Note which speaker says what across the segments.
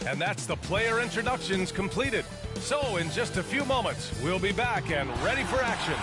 Speaker 1: And that's the player introductions completed. So in just a few moments, we'll be back and ready for action.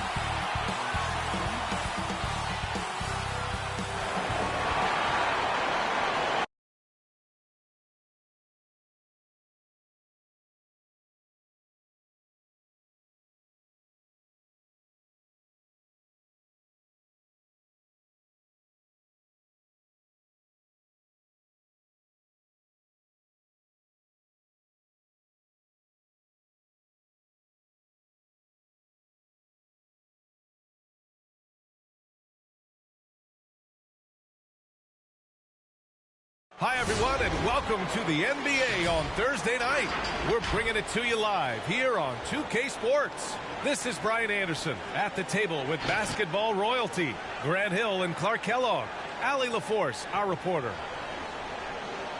Speaker 1: Hi, everyone, and welcome to the NBA on Thursday night. We're bringing it to you live here on 2K Sports. This is Brian Anderson at the table with basketball royalty, Grant Hill and Clark Kellogg, Allie LaForce, our reporter.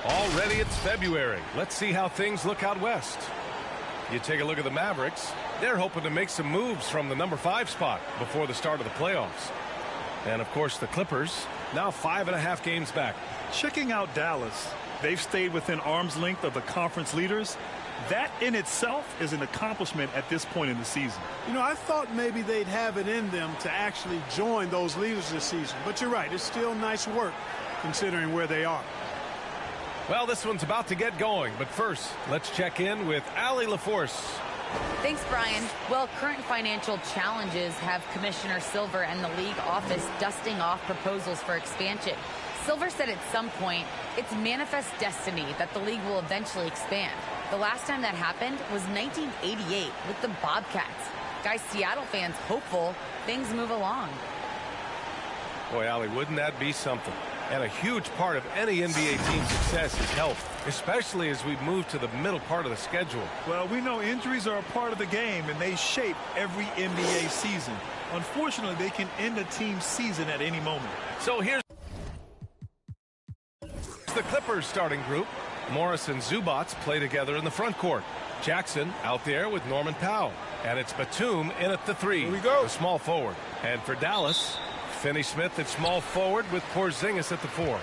Speaker 1: Already it's February. Let's see how things look out west. You take a look at the Mavericks. They're hoping to make some moves from the number 5 spot before the start of the playoffs. And, of course, the Clippers, now 5.5 games back.
Speaker 2: Checking out Dallas, they've stayed within arm's length of the conference leaders. That in itself is an accomplishment at this point in the season.
Speaker 3: You know, I thought maybe they'd have it in them to actually join those leaders this season. But you're right, it's still nice work considering where they are.
Speaker 1: Well, this one's about to get going. But first, let's check in with Allie LaForce.
Speaker 4: Thanks, Brian. Well, current financial challenges have Commissioner Silver and the league office dusting off proposals for expansion. Silver said at some point, it's manifest destiny that the league will eventually expand. The last time that happened was 1988 with the Bobcats. Guys, Seattle fans hopeful things move along.
Speaker 1: Boy, Allie, wouldn't that be something? And a huge part of any NBA team's success is health, especially as we move to the middle part of the schedule.
Speaker 2: Well, we know injuries are a part of the game, and they shape every NBA season. Unfortunately, they can end a team's season at any moment.
Speaker 1: So here's the Clippers starting group. Morris and Zubats play together in the front court. Jackson out there with Norman Powell. And it's Batum in at the 3.
Speaker 3: Here we go.
Speaker 1: The small forward. And for Dallas, Finney Smith at small forward with Porzingis at the 4.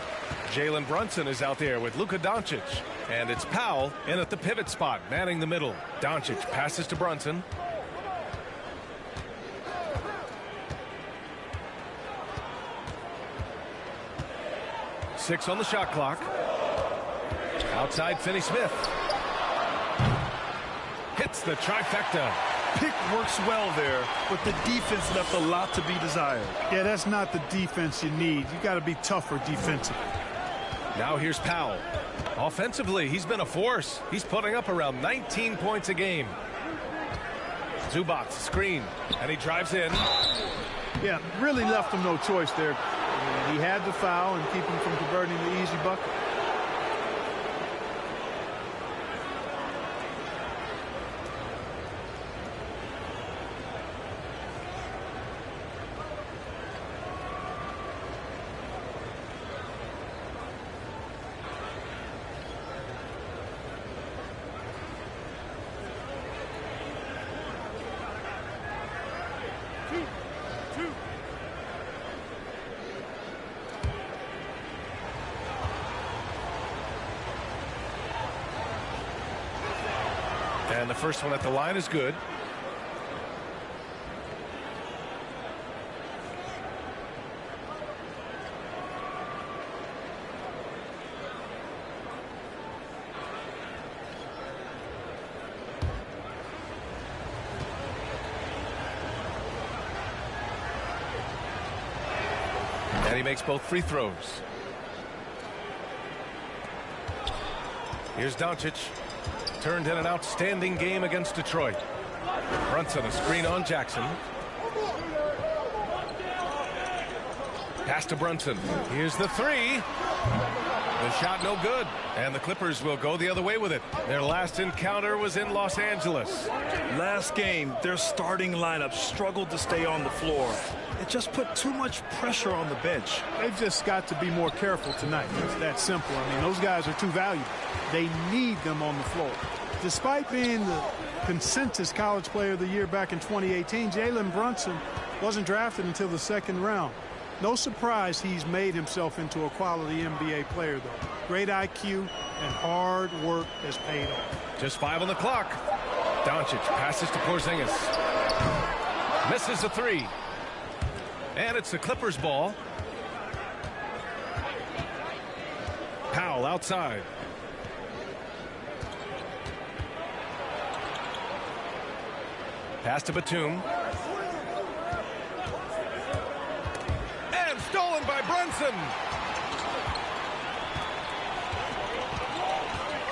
Speaker 1: Jalen Brunson is out there with Luka Doncic. And it's Powell in at the pivot spot, manning the middle. Doncic passes to Brunson. Six on the shot clock. Outside Finney Smith. Hits the trifecta.
Speaker 2: Pick works well there, but the defense left a lot to be desired.
Speaker 3: Yeah, that's not the defense you need. You got to be tougher defensively.
Speaker 1: Now here's Powell. Offensively, he's been a force. He's putting up around 19 points a game. Zubats screen, and he drives in.
Speaker 3: Yeah, really left him no choice there. He had the foul and keep him from converting the easy bucket.
Speaker 1: And the first one at the line is good. And he makes both free throws. Here's Doncic. Turned in an outstanding game against Detroit. Brunson, a screen on Jackson. Pass to Brunson. Here's the 3. The shot no good. And the Clippers will go the other way with it. Their last encounter was in Los Angeles.
Speaker 2: Last game, their starting lineup struggled to stay on the floor. It just put too much pressure on the bench.
Speaker 3: They've just got to be more careful tonight. It's that simple. I mean, those guys are too valuable. They need them on the floor. Despite being the consensus college player of the year back in 2018, Jalen Brunson wasn't drafted until the second round. No surprise he's made himself into a quality NBA player, though. Great IQ and hard work has paid off.
Speaker 1: Just 5 on the clock. Doncic passes to Porzingis. Misses a 3. And it's the Clippers' ball. Powell outside. Pass to Batum. And stolen by Brunson.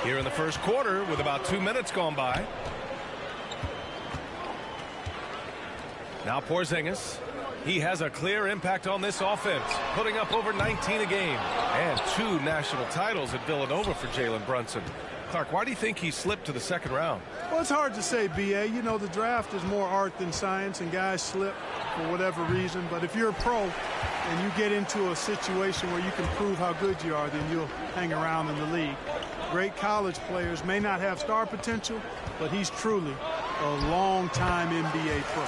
Speaker 1: Here in the first quarter with about 2 minutes gone by. Now Porzingis. He has a clear impact on this offense, putting up over 19 a game. And 2 national titles at Villanova for Jalen Brunson. Clark, why do you think he slipped to the second round?
Speaker 3: Well, it's hard to say, B.A. You know, the draft is more art than science, and guys slip for whatever reason. But if you're a pro and you get into a situation where you can prove how good you are, then you'll hang around in the league. Great college players may not have star potential, but he's truly a long-time NBA pro.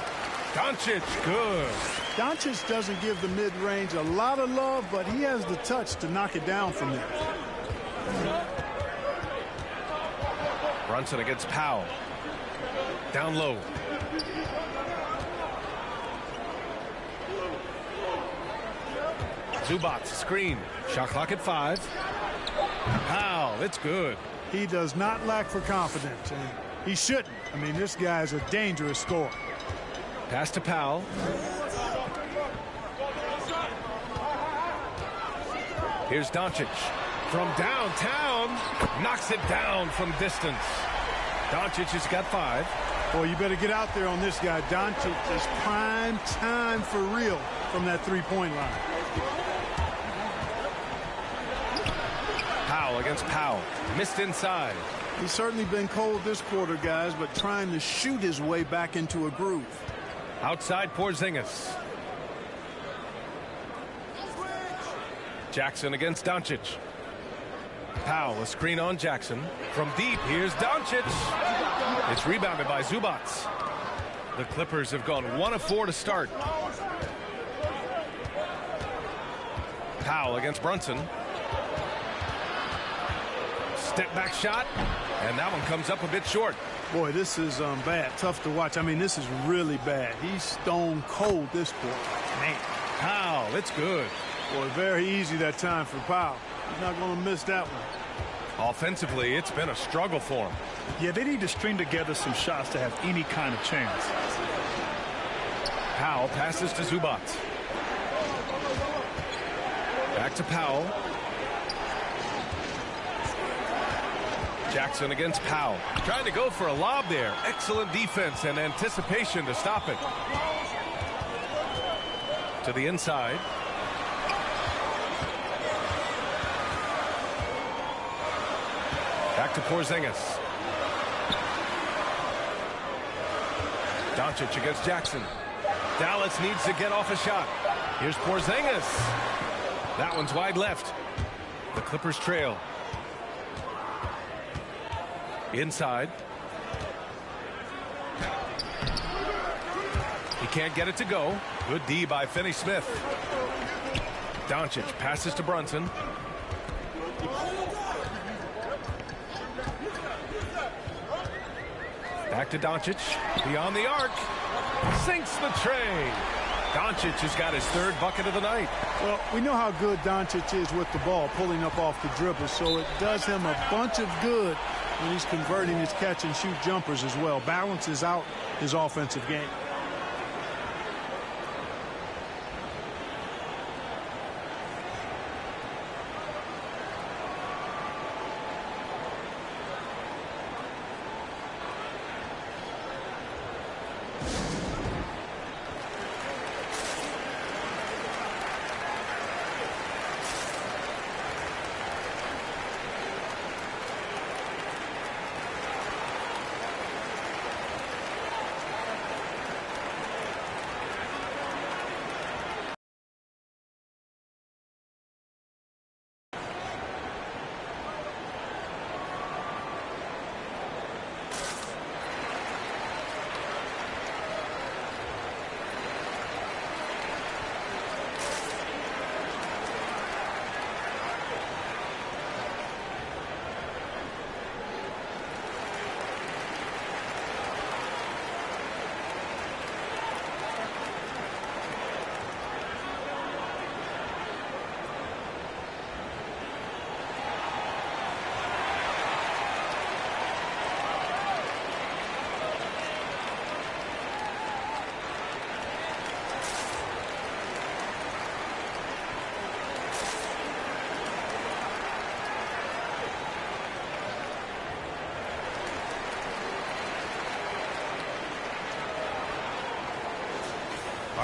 Speaker 1: Doncic, good.
Speaker 3: Doncic doesn't give the mid-range a lot of love, but he has the touch to knock it down from there.
Speaker 1: Brunson against Powell. Down low. Zubac, screen. Shot clock at 5. Powell, it's good.
Speaker 3: He does not lack for confidence, and he shouldn't. I mean, this guy is a dangerous scorer.
Speaker 1: Pass to Powell. Here's Doncic. From downtown, knocks it down from distance. Doncic has got 5.
Speaker 3: Boy, you better get out there on this guy. Doncic is prime time for real from that three-point line.
Speaker 1: Powell against Powell. Missed inside.
Speaker 3: He's certainly been cold this quarter, guys, but trying to shoot his way back into a groove.
Speaker 1: Outside Porzingis. Jackson against Doncic. Powell, a screen on Jackson. From deep, here's Doncic. It's rebounded by Zubac. The Clippers have gone 1 of 4 to start. Powell against Brunson. Step back shot, and that one comes up a bit short.
Speaker 3: Boy, this is bad. Tough to watch. I mean, this is really bad. He's stone cold this quarter. Man.
Speaker 1: Powell, it's good.
Speaker 3: Boy, very easy that time for Powell. He's not going to miss that one.
Speaker 1: Offensively, it's been a struggle for him.
Speaker 2: Yeah, they need to string together some shots to have any kind of chance.
Speaker 1: Powell passes to Zubac. Back to Powell. Jackson against Powell. Trying to go for a lob there. Excellent defense and anticipation to stop it. To the inside. Back to Porzingis. Doncic against Jackson. Dallas needs to get off a shot. Here's Porzingis. That one's wide left. The Clippers trail. Inside. He can't get it to go. Good D by Finney-Smith. Doncic passes to Brunson. Back to Doncic. Beyond the arc. Sinks the tray. Doncic has got his 3rd bucket of the night.
Speaker 3: Well, we know how good Doncic is with the ball, pulling up off the dribble, so it does him a bunch of good when he's converting his catch-and-shoot jumpers as well. Balances out his offensive game.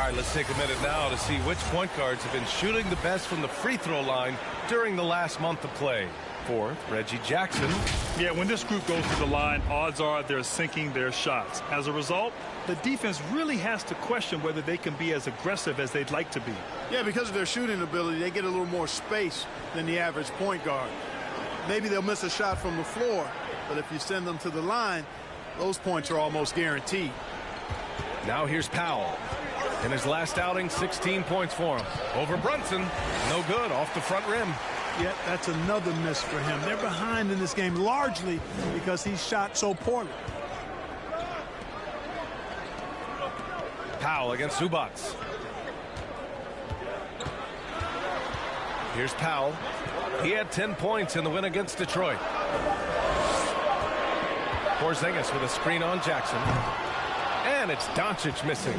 Speaker 1: right, let's take a minute now to see which point guards have been shooting the best from the free throw line during the last month of play. Fourth, Reggie Jackson.
Speaker 2: Yeah, when this group goes to the line, odds are they're sinking their shots. As a result, the defense really has to question whether they can be as aggressive as they'd like to be.
Speaker 3: Yeah, because of their shooting ability, they get a little more space than the average point guard. Maybe they'll miss a shot from the floor, but if you send them to the line, those points are almost guaranteed.
Speaker 1: Now here's Powell. In his last outing, 16 points for him. Over Brunson, no good, off the front rim.
Speaker 3: Yeah, that's another miss for him. They're behind in this game largely because he shot so poorly.
Speaker 1: Powell against Zubac. Here's Powell. He had 10 points in the win against Detroit. Porzingis with a screen on Jackson. And it's Doncic missing.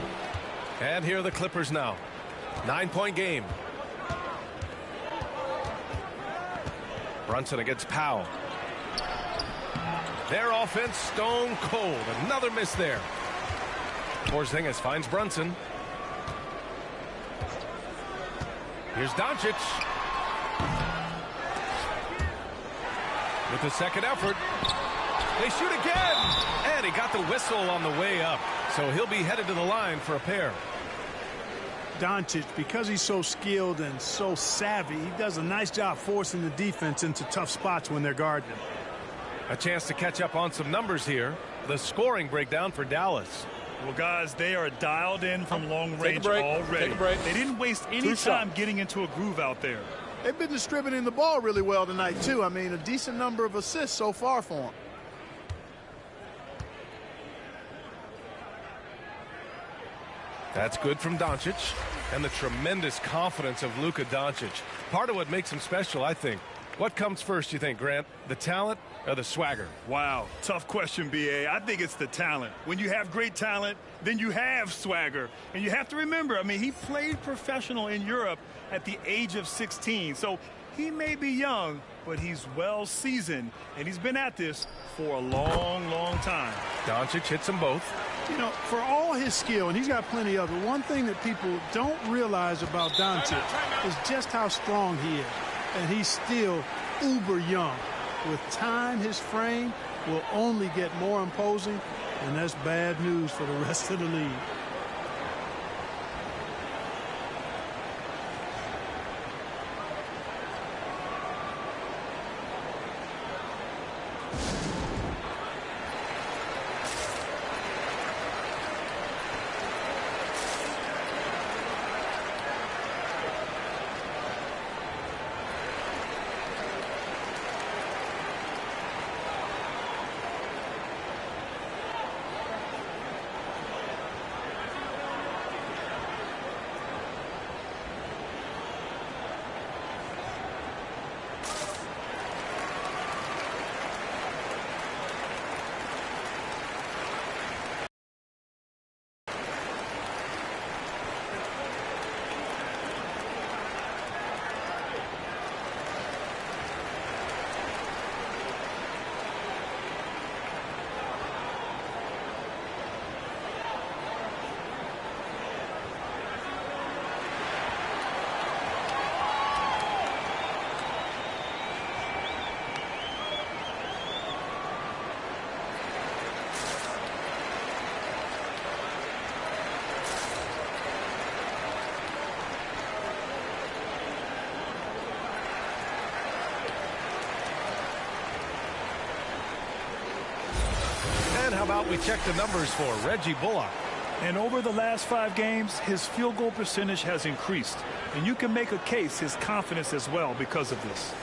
Speaker 1: And here are the Clippers now. 9-point game. Brunson against Powell. Their offense stone cold. Another miss there. Porzingis finds Brunson. Here's Doncic. With the second effort. They shoot again. And he got the whistle on the way up. So he'll be headed to the line for a pair.
Speaker 3: Doncic, because he's so skilled and so savvy, he does a nice job forcing the defense into tough spots when they're guarding him.
Speaker 1: A chance to catch up on some numbers here. The scoring breakdown for Dallas.
Speaker 2: Well, guys, they are dialed in from long range already.
Speaker 5: Take a break.
Speaker 2: They didn't waste any time getting into a groove out there.
Speaker 3: They've been distributing the ball really well tonight, too. I mean, a decent number of assists so far for them.
Speaker 1: That's good from Doncic. And the tremendous confidence of Luka Doncic. Part of what makes him special, I think. What comes first, you think, Grant? The talent or the swagger?
Speaker 2: Wow, tough question, B.A. I think it's the talent. When you have great talent, then you have swagger. And you have to remember, I mean, he played professional in Europe at the age of 16. So he may be young, but he's well seasoned. And he's been at this for a long, long time.
Speaker 1: Doncic hits them both.
Speaker 3: You know, for all his skill, and he's got plenty of it, one thing that people don't realize about Doncic is just how strong he is. And he's still uber young. With time, his frame will only get more imposing, and that's bad news for the rest of the league.
Speaker 1: How about we check the numbers for Reggie Bullock?
Speaker 2: And over the last 5 games, his field goal percentage has increased. And you can make a case his confidence as well because of this.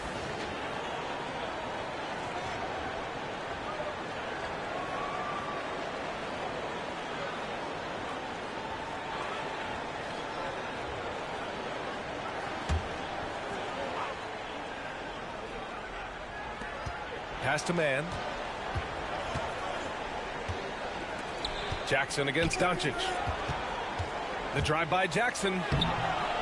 Speaker 1: Pass to Mann. Jackson against Doncic. The drive by Jackson.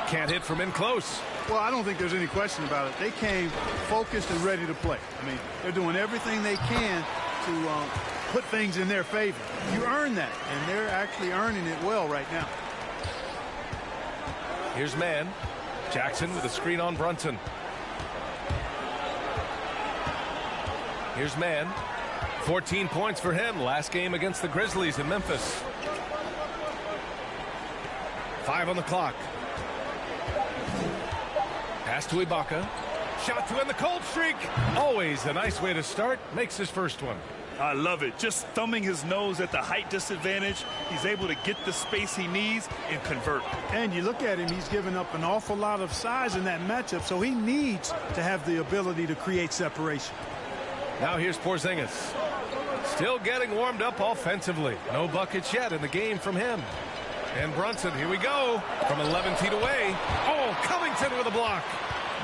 Speaker 1: Can't hit from in close.
Speaker 3: Well, I don't think there's any question about it. They came focused and ready to play. I mean, they're doing everything they can to put things in their favor. You earn that, and they're actually earning it well right now.
Speaker 1: Here's Mann. Jackson with a screen on Brunson. Here's Mann. 14 points for him last game against the Grizzlies in Memphis. 5 on the clock. Pass to Ibaka. Shot to end the cold streak. Always a nice way to start. Makes his first one.
Speaker 2: I love it. Just thumbing his nose at the height disadvantage. He's able to get the space he needs and convert.
Speaker 3: And you look at him, he's given up an awful lot of size in that matchup, so he needs to have the ability to create separation.
Speaker 1: Now here's Porzingis. Still getting warmed up offensively. No buckets yet in the game from him. And Brunson, here we go. From 11 feet away. Oh, Covington with a block.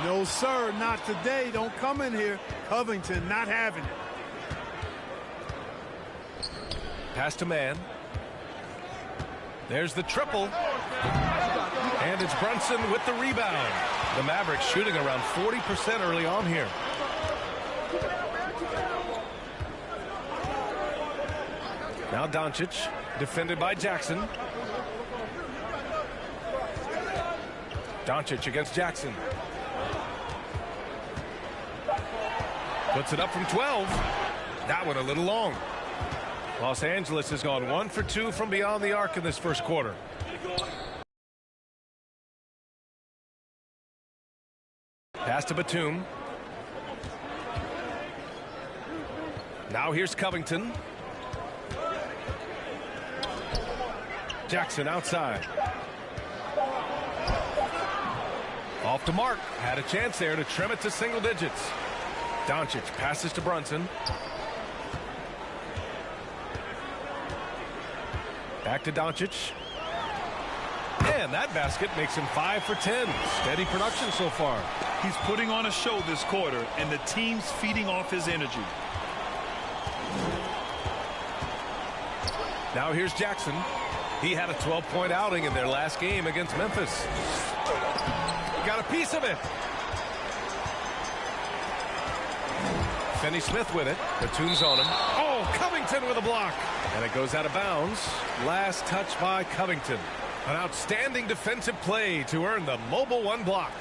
Speaker 3: No, sir, not today. Don't come in here. Covington not having it.
Speaker 1: Pass to Mann. There's the triple. And it's Brunson with the rebound. The Mavericks shooting around 40% early on here. Now Doncic, defended by Jackson. Doncic against Jackson. Puts it up from 12. That one a little long. Los Angeles has gone 1 for 2 from beyond the arc in this first quarter. Pass to Batum. Now here's Covington. Jackson outside. Off to Mark. Had a chance there to trim it to single digits. Doncic passes to Brunson. Back to Doncic. And that basket makes him 5 for 10. Steady production so far.
Speaker 2: He's putting on a show this quarter, and the team's feeding off his energy.
Speaker 1: Now here's Jackson. He had a 12-point outing in their last game against Memphis. Got a piece of it. Finney-Smith with it. Batum's on him. Oh, Covington with a block. And it goes out of bounds. Last touch by Covington. An outstanding defensive play to earn the mobile 1 block.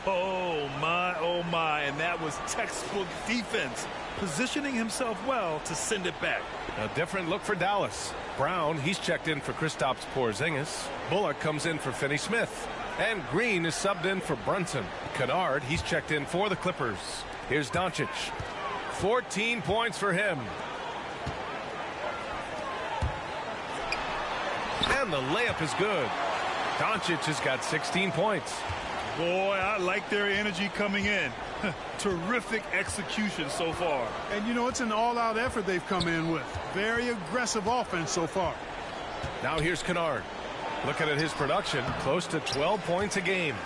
Speaker 2: Oh, my. And that was textbook defense. Positioning himself well to send it back.
Speaker 1: A different look for Dallas. Brown, he's checked in for Kristaps Porzingis. Bullock comes in for Finney-Smith. And Green is subbed in for Brunson. Kennard, he's checked in for the Clippers. Here's Doncic. 14 points for him. And the layup is good. Doncic has got 16 points.
Speaker 2: Boy, I like their energy coming in. Terrific execution so far.
Speaker 3: And, you know, it's an all-out effort they've come in with. Very aggressive offense so far.
Speaker 1: Now here's Kennard. Looking at his production, close to 12 points a game.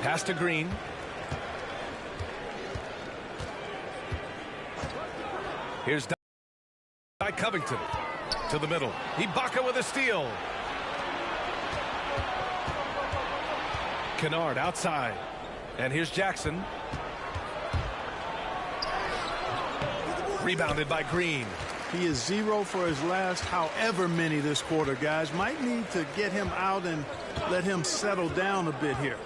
Speaker 1: Pass to Green. Here's by Covington to the middle. Ibaka with a steal. Kennard outside. And here's Jackson. Rebounded by Green.
Speaker 3: He is 0 for his last however many this quarter, guys. Might need to get him out and let him settle down a bit here.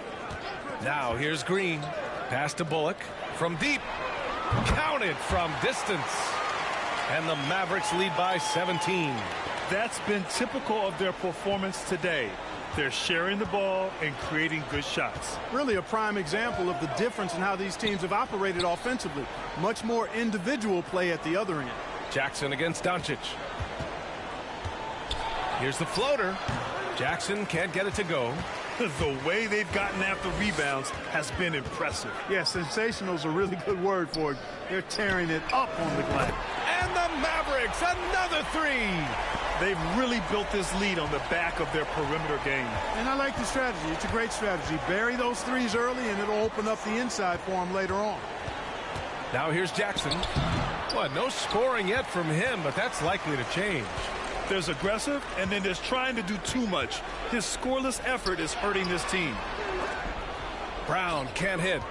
Speaker 1: Now here's Green. Pass to Bullock from deep. Counted from distance. And the Mavericks lead by 17.
Speaker 2: That's been typical of their performance today. They're sharing the ball and creating good shots.
Speaker 3: Really a prime example of the difference in how these teams have operated offensively. Much more individual play at the other end.
Speaker 1: Jackson against Doncic. Here's the floater. Jackson can't get it to go.
Speaker 2: The way they've gotten after rebounds has been impressive.
Speaker 3: Yeah, sensational is a really good word for it. They're tearing it up on the glass.
Speaker 1: And the Mavericks, another 3.
Speaker 2: They've really built this lead on the back of their perimeter game.
Speaker 3: And I like the strategy. It's a great strategy. Bury those threes early, and it'll open up the inside for them later on.
Speaker 1: Now here's Jackson. Well, no scoring yet from him, but that's likely to change.
Speaker 2: There's aggressive, and then there's trying to do too much. His scoreless effort is hurting this team.
Speaker 1: Brown can't hit.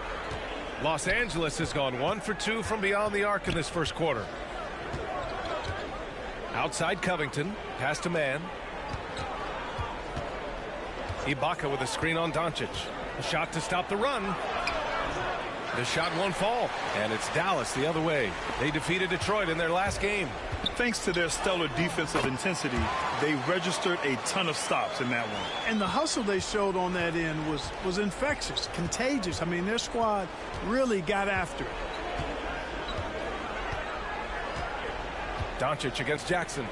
Speaker 1: Los Angeles has gone 1 for 2 from beyond the arc in this first quarter. Outside Covington. Pass to Mann. Ibaka with a screen on Doncic. A shot to stop the run. The shot won't fall, and it's Dallas the other way. They defeated Detroit in their last game.
Speaker 2: Thanks to their stellar defensive intensity, they registered a ton of stops in that one.
Speaker 3: And the hustle they showed on that end was infectious, contagious. I mean, their squad really got after it.
Speaker 1: Doncic against Jackson.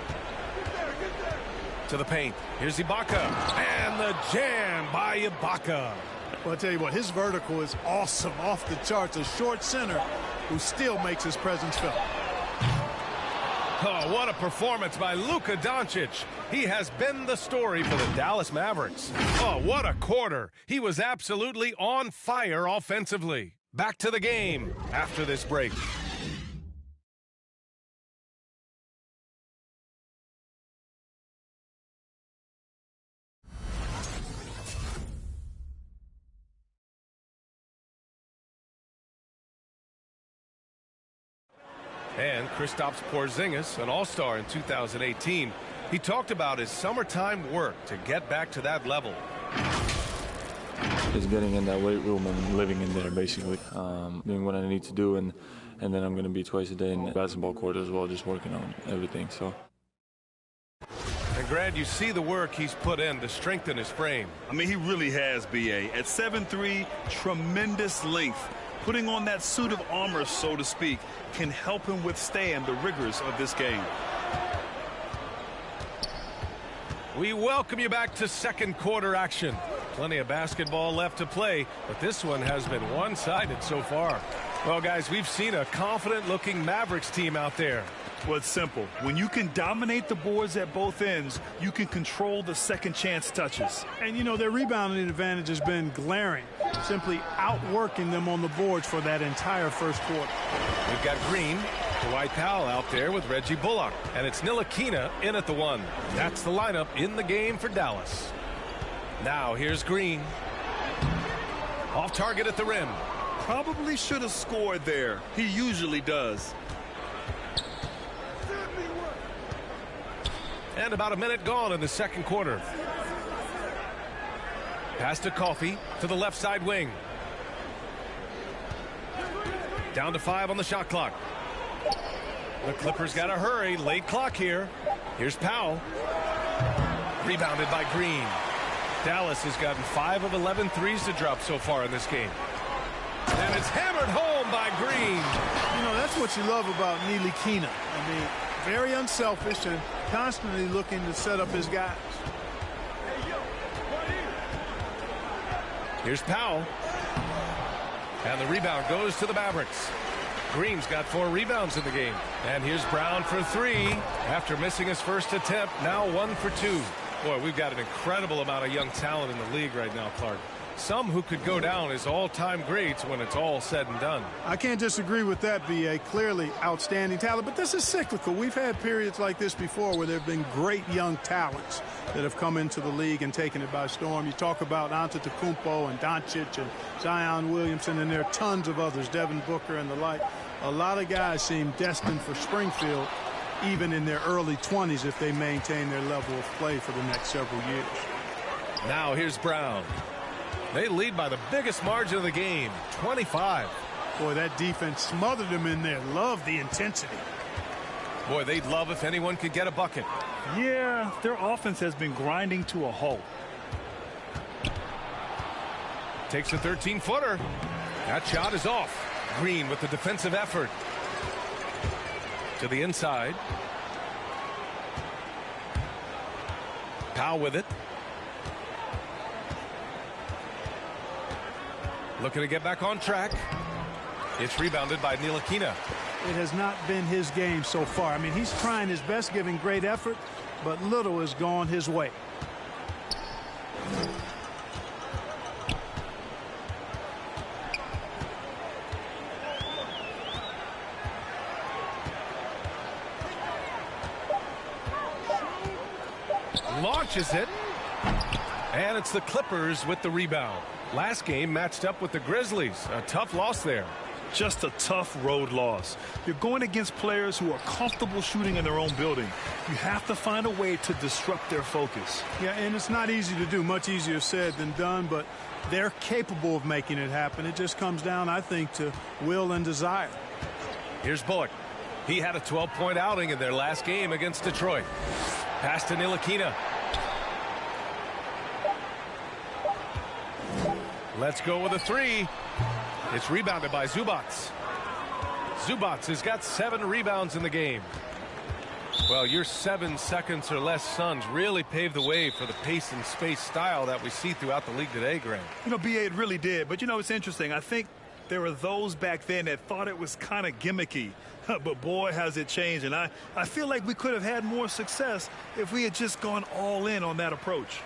Speaker 1: To the paint. Here's Ibaka. And the jam by Ibaka.
Speaker 3: Well, I'll tell you what, his vertical is awesome, off the charts. A short center who still makes his presence felt.
Speaker 1: Oh, what a performance by Luka Doncic. He has been the story for the Dallas Mavericks. Oh, what a quarter. He was absolutely on fire offensively. Back to the game after this break. And Kristaps Porzingis, an all-star in 2018, he talked about his summertime work to get back to that level.
Speaker 5: Just getting in that weight room and living in there, basically. Doing what I need to do, and then I'm going to be twice a day in the basketball court as well, just working on everything. So.
Speaker 1: And Grant, you see the work he's put in to strengthen his frame.
Speaker 2: I mean, he really has, B.A. At 7'3", tremendous length. Putting on that suit of armor, so to speak, can help him withstand the rigors of this game.
Speaker 1: We welcome you back to second quarter action. Plenty of basketball left to play, but this one has been one-sided so far. Well, guys, we've seen a confident-looking Mavericks team out there.
Speaker 2: Well, it's simple. When you can dominate the boards at both ends, you can control the second chance touches.
Speaker 3: And, you know, their rebounding advantage has been glaring, simply outworking them on the boards for that entire first quarter.
Speaker 1: We've got Green, Dwight Powell out there with Reggie Bullock, and it's Ntilikina in at the one. That's the lineup in the game for Dallas. Now here's Green. Off target at the rim.
Speaker 2: Probably should have scored there. He usually does.
Speaker 1: And about a minute gone in the second quarter. Pass to Coffey to the left side wing. Down to 5 on the shot clock. The Clippers got to hurry. Late clock here. Here's Powell. Rebounded by Green. Dallas has gotten 5 of 11 threes to drop so far in this game. And it's hammered home by Green.
Speaker 3: You know, that's what you love about Ntilikina. I mean, very unselfish and constantly looking to set up his guys.
Speaker 1: Here's Powell. And the rebound goes to the Mavericks. Green's got 4 rebounds in the game. And here's Brown for 3. After missing his first attempt, now 1 for 2. Boy, we've got an incredible amount of young talent in the league right now, Clark. Some who could go down as all-time greats when it's all said and done.
Speaker 3: I can't disagree with that, B.A. Clearly outstanding talent, but this is cyclical. We've had periods like this before where there have been great young talents that have come into the league and taken it by storm. You talk about Antetokounmpo and Doncic and Zion Williamson, and there are tons of others, Devin Booker and the like. A lot of guys seem destined for Springfield, even in their early 20s, if they maintain their level of play for the next several years.
Speaker 1: Now here's Brown. They lead by the biggest margin of the game, 25.
Speaker 3: Boy, that defense smothered them in there. Love the intensity.
Speaker 1: Boy, they'd love if anyone could get a bucket.
Speaker 2: Yeah, their offense has been grinding to a halt.
Speaker 1: Takes a 13-footer. That shot is off. Green with the defensive effort. To the inside. Powell with it. Looking to get back on track. It's rebounded by Ntilikina.
Speaker 3: It has not been his game so far. I mean, he's trying his best, giving great effort, but little has gone his way.
Speaker 1: Launches it. And it's the Clippers with the rebound. Last game matched up with the Grizzlies. A tough loss there.
Speaker 2: just a tough road loss. You're going against players who are comfortable shooting in their own building. You have to find a way to disrupt their focus.
Speaker 3: Yeah, and it's not easy to do. Much easier said than done, but they're capable of making it happen. It just comes down, I think, to will and desire.
Speaker 1: Here's Bullock. He had a 12-point outing in their last game against Detroit. Pass to Ntilikina. Let's go with a three. It's rebounded by Zubac. Zubac has got 7 rebounds in the game. Well, your 7 seconds or less Suns really paved the way for the pace and space style that we see throughout the league today, Graham.
Speaker 2: You know, B.A., it really did. But, you know, it's interesting. I think there were those back then that thought it was kind of gimmicky. But, boy, has it changed. And I feel like we could have had more success if we had just gone all in on that approach.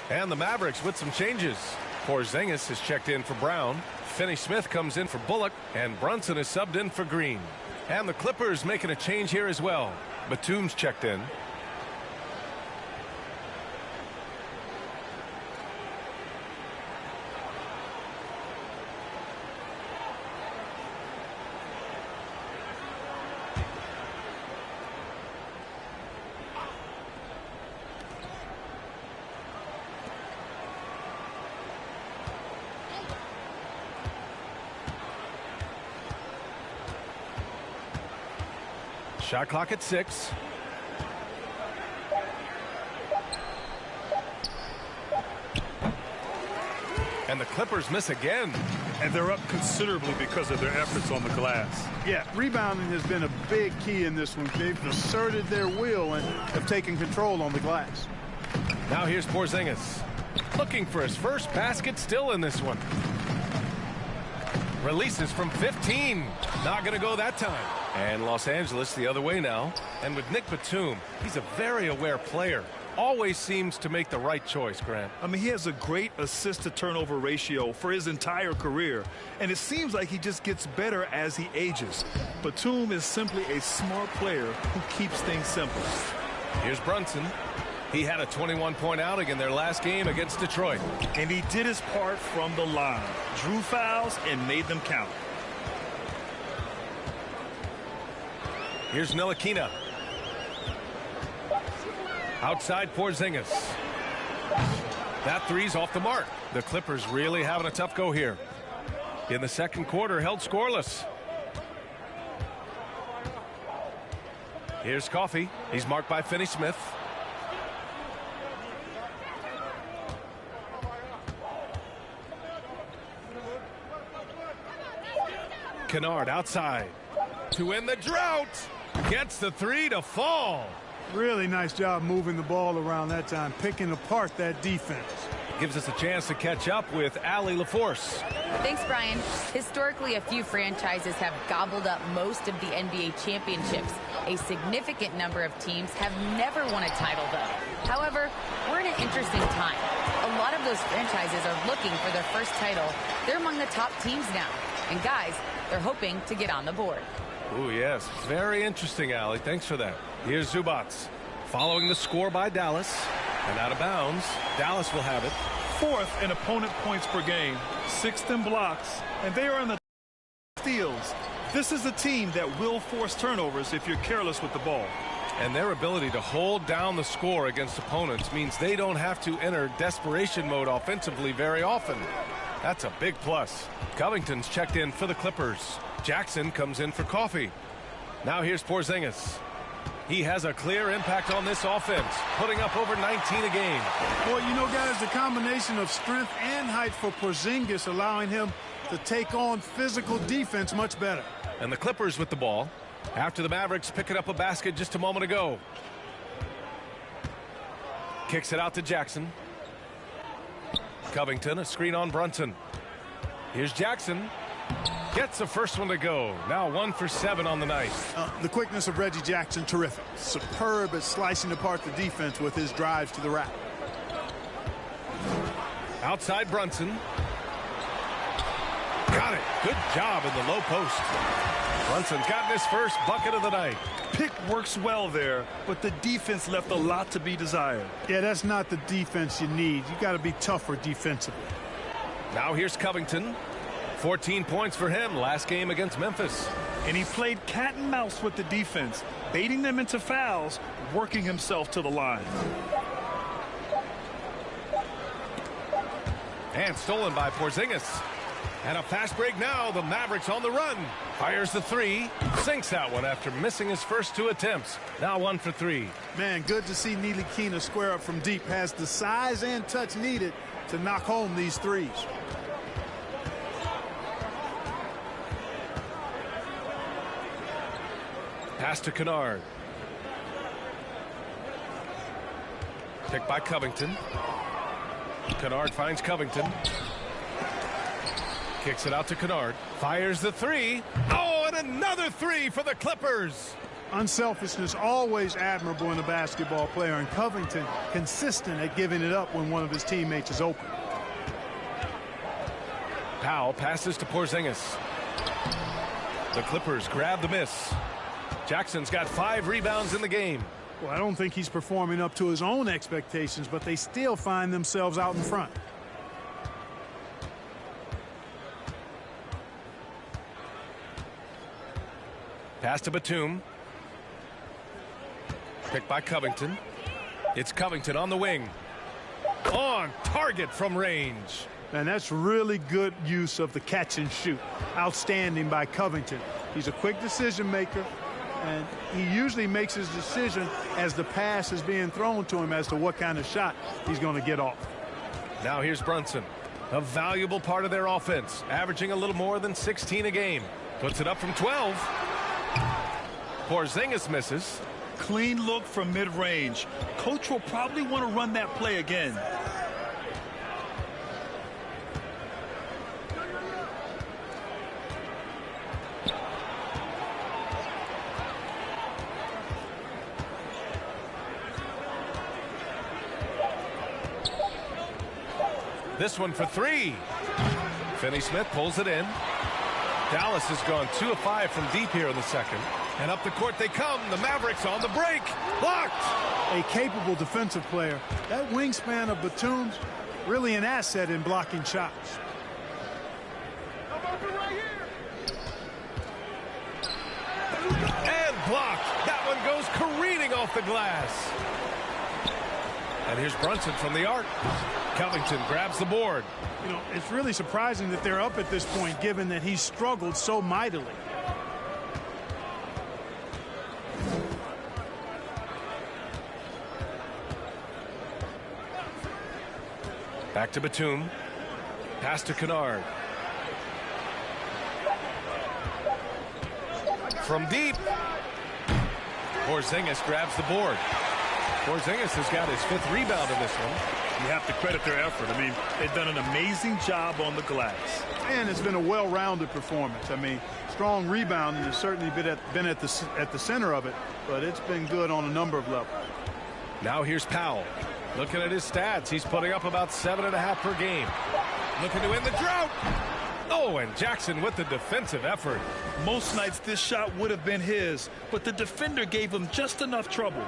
Speaker 1: And the Mavericks with some changes. Porzingis is checked in for Brown. Finney-Smith comes in for Bullock. And Brunson is subbed in for Green. And the Clippers making a change here as well. Batum's checked in. Shot clock at 6. And the Clippers miss again.
Speaker 2: And they're up considerably because of their efforts on the glass.
Speaker 3: Yeah, rebounding has been a big key in this one. They've asserted their will and have taken control on the glass.
Speaker 1: Now here's Porzingis. Looking for his first basket still in this one. Releases from 15. Not going to go that time. And Los Angeles the other way now. And with Nick Batum, he's a very aware player. Always seems to make the right choice, Grant.
Speaker 2: I mean, he has a great assist-to-turnover ratio for his entire career. And it seems like he just gets better as he ages. Batum is simply a smart player who keeps things simple.
Speaker 1: Here's Brunson. He had a 21-point outing in their last game against Detroit.
Speaker 2: And he did his part from the line. Drew fouls and made them count.
Speaker 1: Here's Ntilikina. Outside Porzingis. That three's off the mark. The Clippers really having a tough go here. In the second quarter, held scoreless. Here's Coffey. He's marked by Finney-Smith. Kennard outside to end the drought. Gets the three to fall.
Speaker 3: Really nice job moving the ball around that time, picking apart that defense.
Speaker 1: Gives us a chance to catch up with Allie LaForce.
Speaker 4: Thanks, Brian. Historically, a few franchises have gobbled up most of the NBA championships. A significant number of teams have never won a title, though. However, we're in an interesting time. A lot of those franchises are looking for their first title. They're among the top teams now. And guys, they're hoping to get on the board.
Speaker 1: Oh, yes. Very interesting, Allie. Thanks for that. Here's Zubac. Following the score by Dallas. And out of bounds. Dallas will have it.
Speaker 2: 4th in opponent points per game, 6th in blocks, and they are in the steals. This is a team that will force turnovers if you're careless with the ball.
Speaker 1: And their ability to hold down the score against opponents means they don't have to enter desperation mode offensively very often. That's a big plus. Covington's checked in for the Clippers. Jackson comes in for coffee. Now here's Porzingis. He has a clear impact on this offense, putting up over 19 a game.
Speaker 3: Well, you know, guys, the combination of strength and height for Porzingis allowing him to take on physical defense much better.
Speaker 1: And the Clippers with the ball after the Mavericks picking up a basket just a moment ago. Kicks it out to Jackson. Covington, a screen on Brunson. Here's Jackson. Gets the first one to go. Now 1 for 7 on the night.
Speaker 3: The quickness of Reggie Jackson, terrific. Superb at slicing apart the defense with his drives to the rack.
Speaker 1: Outside Brunson. Got it. Good job in the low post. Brunson's gotten his first bucket of the night.
Speaker 2: Pick works well there, but the defense left a lot to be desired.
Speaker 3: Yeah, that's not the defense you need. You got to be tougher defensively.
Speaker 1: Now here's Covington. 14 points for him last game against Memphis.
Speaker 2: And he played cat and mouse with the defense, baiting them into fouls, working himself to the line.
Speaker 1: And stolen by Porzingis. And a fast break now. The Mavericks on the run. Fires the three. Sinks that one after missing his first 2 attempts. Now 1 for 3.
Speaker 3: Man, good to see Neely Keena square up from deep. Has the size and touch needed to knock home these threes.
Speaker 1: Pass to Kennard. Picked by Covington. Kennard finds Covington. Kicks it out to Kennard. Fires the three. Oh, and another three for the Clippers.
Speaker 3: Unselfishness always admirable in a basketball player, and Covington consistent at giving it up when one of his teammates is open.
Speaker 1: Powell passes to Porzingis. The Clippers grab the miss. Jackson's got 5 rebounds in the game.
Speaker 3: Well, I don't think he's performing up to his own expectations, but they still find themselves out in front.
Speaker 1: Pass to Batum. Picked by Covington. It's Covington on the wing. On target from range.
Speaker 3: And that's really good use of the catch and shoot. Outstanding by Covington. He's a quick decision maker, and he usually makes his decision as the pass is being thrown to him as to what kind of shot he's going to get off.
Speaker 1: Now here's Brunson. A valuable part of their offense, averaging a little more than 16 a game. Puts it up from 12. Porzingis misses.
Speaker 2: Clean look from mid-range. Coach will probably want to run that play again.
Speaker 1: This one for 3. Finney-Smith pulls it in. Dallas has gone 2 of 5 from deep here in the second. And up the court they come. The Mavericks on the break. Blocked.
Speaker 3: A capable defensive player. That wingspan of Batum's really an asset in blocking shots.
Speaker 1: And blocked. That one goes careening off the glass. And here's Brunson from the arc. Covington grabs the board.
Speaker 3: You know, it's really surprising that they're up at this point, given that he's struggled so mightily.
Speaker 1: Back to Batum. Pass to Kennard. From deep. Porzingis grabs the board. Porzingis has got his 5th rebound in this one.
Speaker 2: You have to credit their effort. I mean, they've done an amazing job on the glass.
Speaker 3: And it's been a well-rounded performance. I mean, strong rebounding has certainly been at the center of it, but it's been good on a number of levels.
Speaker 1: Now here's Powell. Looking at his stats, he's putting up about 7.5 per game. Looking to end the drought. Oh, and Jackson with the defensive effort.
Speaker 2: Most nights this shot would have been his, but the defender gave him just enough trouble.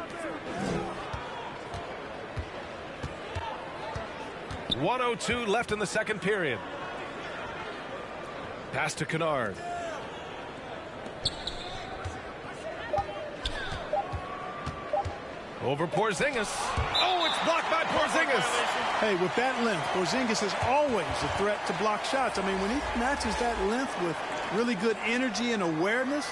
Speaker 1: 1:02 left in the second period. Pass to Kennard. Over Porzingis. Oh, it's blocked by Porzingis.
Speaker 3: Hey, with that length, Porzingis is always a threat to block shots. I mean, when he matches that length with really good energy and awareness,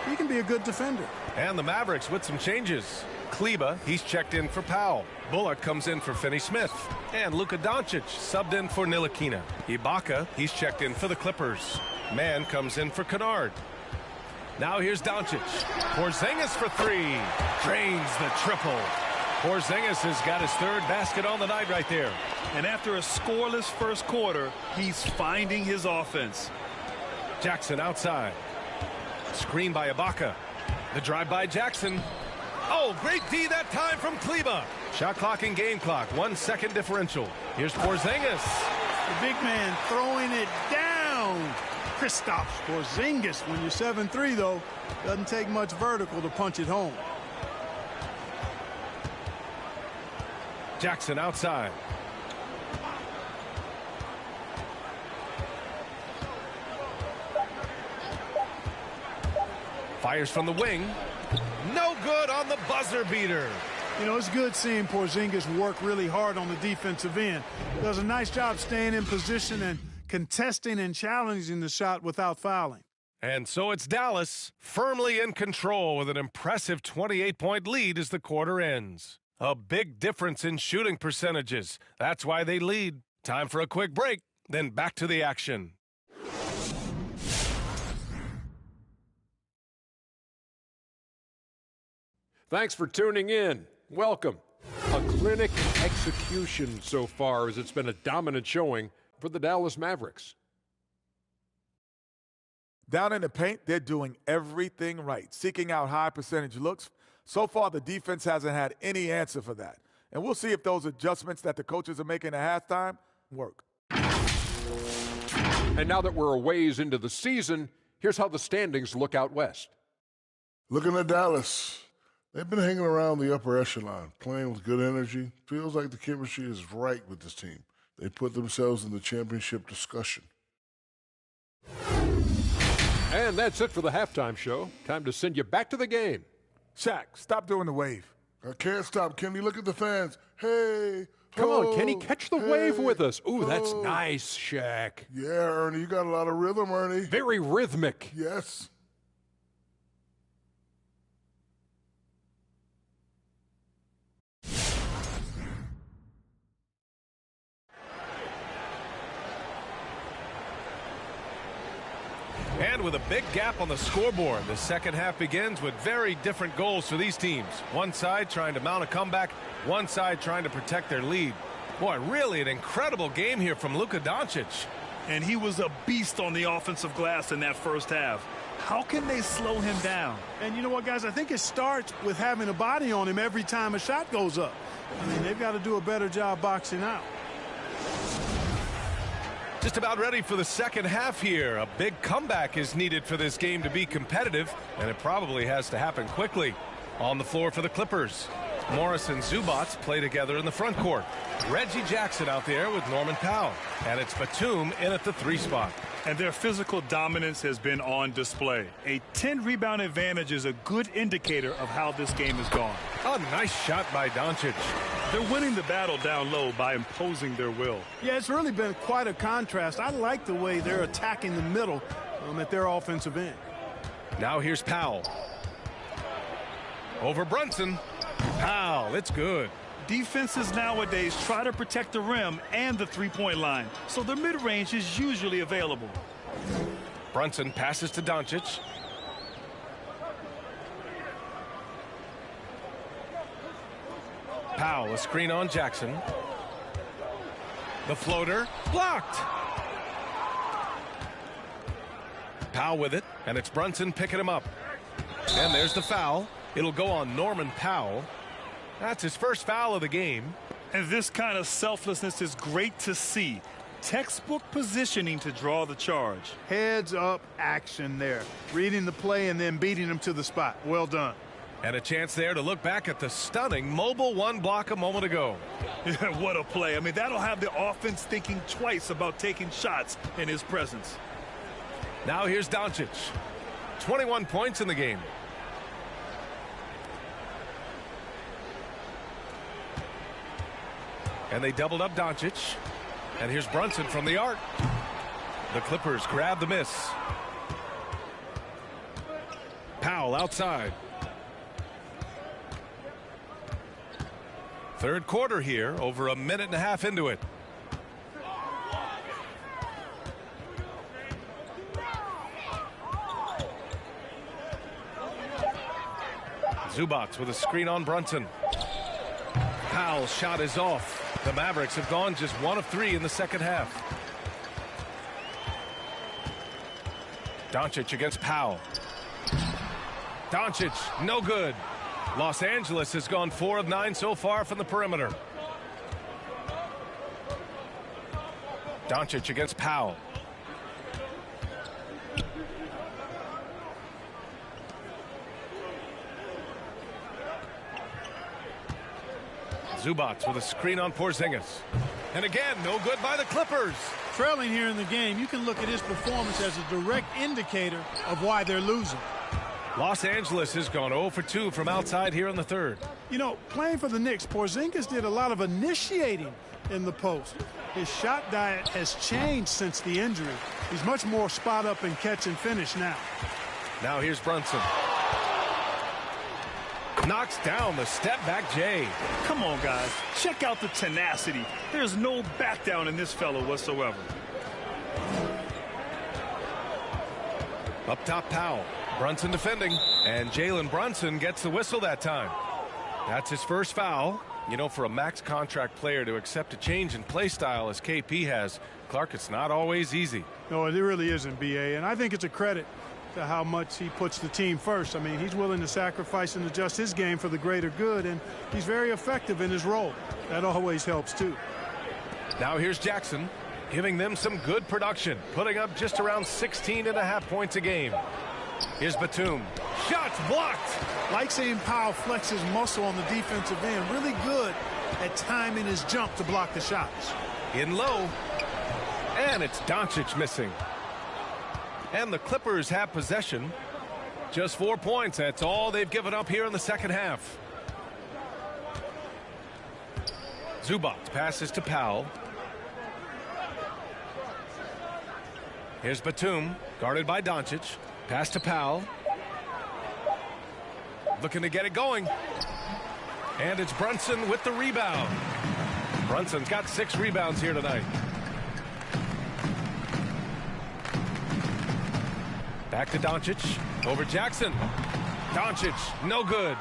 Speaker 3: he can be a good defender.
Speaker 1: And the Mavericks with some changes. Kleba, he's checked in for Powell. Bullock comes in for Finney-Smith. And Luka Doncic subbed in for Ntilikina. Ibaka, he's checked in for the Clippers. Mann comes in for Kennard. Now here's Doncic. Porzingis for three. Drains the triple. Porzingis has got his third basket on the night right there.
Speaker 2: And after a scoreless first quarter, he's finding his offense.
Speaker 1: Jackson outside. Screen by Ibaka. The drive by Jackson. Oh, great D that time from Kleba. Shot clock and game clock. 1 second differential. Here's Porzingis.
Speaker 3: The big man throwing it down. Kristaps Porzingis. When you're 7'3", though, doesn't take much vertical to punch it home.
Speaker 1: Jackson outside. Fires from the wing. No good on the buzzer beater.
Speaker 3: You know, it's good seeing Porzingis work really hard on the defensive end. Does a nice job staying in position and contesting and challenging the shot without fouling.
Speaker 1: And so it's Dallas firmly in control with an impressive 28-point lead as the quarter ends. A big difference in shooting percentages. That's why they lead. Time for a quick break, then back to the action.
Speaker 6: Thanks for tuning in. Welcome. A clinic execution so far, as it's been a dominant showing for the Dallas Mavericks.
Speaker 7: Down in the paint, they're doing everything right, seeking out high percentage looks. So far, the defense hasn't had any answer for that. And we'll see if those adjustments that the coaches are making at halftime work.
Speaker 6: And now that we're a ways into the season, here's how the standings look out west.
Speaker 8: Looking at Dallas, they've been hanging around the upper echelon, playing with good energy. Feels like the chemistry is right with this team. They put themselves in the championship discussion.
Speaker 6: And that's it for the halftime show. Time to send you back to the game.
Speaker 7: Shaq, stop doing the wave.
Speaker 8: I can't stop, Kenny. Look at the fans. Hey.
Speaker 6: Come on, Kenny, catch the wave
Speaker 8: hey,
Speaker 6: with us. Ooh, that's nice, Shaq.
Speaker 8: Yeah, Ernie, you got a lot of rhythm, Ernie.
Speaker 6: Very rhythmic.
Speaker 8: Yes.
Speaker 1: And with a big gap on the scoreboard, the second half begins with very different goals for these teams. One side trying to mount a comeback, one side trying to protect their lead. Boy, really an incredible game here from Luka Doncic.
Speaker 2: And he was a beast on the offensive glass in that first half. How can they slow him down?
Speaker 3: And you know what, guys? I think it starts with having a body on him every time a shot goes up. I mean, they've got to do a better job boxing out.
Speaker 1: Just about ready for the second half here. A big comeback is needed for this game to be competitive, and it probably has to happen quickly. On the floor for the Clippers, Morris and Zubac play together in the front court. Reggie Jackson out there with Norman Powell, and it's Batum in at the 3 spot.
Speaker 2: And their physical dominance has been on display. A 10-rebound advantage is a good indicator of how this game has gone.
Speaker 1: A nice shot by Doncic.
Speaker 2: They're winning the battle down low by imposing their will.
Speaker 3: Yeah, it's really been quite a contrast. I like the way they're attacking the middle at their offensive end.
Speaker 1: Now here's Powell. Over Brunson. Powell, it's good.
Speaker 2: Defenses nowadays try to protect the rim and the three-point line, so their mid-range is usually available.
Speaker 1: Brunson passes to Doncic. Powell, a screen on Jackson. The floater, blocked. Powell with it, and it's Brunson picking him up. And there's the foul. It'll go on Norman Powell. That's his first foul of the game.
Speaker 2: And this kind of selflessness is great to see. Textbook positioning to draw the charge.
Speaker 3: Heads up action there. Reading the play and then beating him to the spot. Well done.
Speaker 1: And a chance there to look back at the stunning mobile one block a moment ago.
Speaker 2: Yeah, what a play. I mean, that'll have the offense thinking twice about taking shots in his presence.
Speaker 1: Now here's Doncic. 21 points in the game. And they doubled up Doncic. And here's Brunson from the arc. The Clippers grab the miss. Powell outside. Third quarter here, over a minute and a half into it. Zubac with a screen on Brunson. Powell's shot is off. The Mavericks have gone just 1 of 3 in the second half. Doncic against Powell. Doncic, no good. Los Angeles has gone 4 of 9 so far from the perimeter. Doncic against Powell. Zubac with a screen on Porzingis. And again, no good by the Clippers.
Speaker 3: Trailing here in the game, you can look at his performance as a direct indicator of why they're losing.
Speaker 1: Los Angeles has gone 0 for 2 from outside here in the third.
Speaker 3: You know, playing for the Knicks, Porzingis did a lot of initiating in the post. His shot diet has changed since the injury. He's much more spot up and catch and finish now.
Speaker 1: Now here's Brunson. Knocks down the step back Jay.
Speaker 2: Come on, guys. Check out the tenacity. There's no back down in this fellow whatsoever.
Speaker 1: Up top, Powell. Brunson defending. And Jalen Brunson gets the whistle that time. That's his first foul. You know, for a max contract player to accept a change in play style as KP has, Clark, it's not always easy.
Speaker 3: No, it really isn't, B.A. And I think it's a credit to how much he puts the team first. I mean, he's willing to sacrifice and adjust his game for the greater good, and he's very effective in his role. That always helps, too.
Speaker 1: Now here's Jackson, giving them some good production, putting up just around 16.5 points a game. Here's Batum. Shots blocked.
Speaker 3: Like seeing Powell flex his muscle on the defensive end. Really good at timing his jump to block the shots.
Speaker 1: In low. And it's Doncic missing. And the Clippers have possession. Just 4 points. That's all they've given up here in the second half. Zubac passes to Powell. Here's Batum, guarded by Doncic. Pass to Powell. Looking to get it going. And it's Brunson with the rebound. Brunson's got 6 rebounds here tonight. Back to Doncic. Over Jackson. Doncic, no good.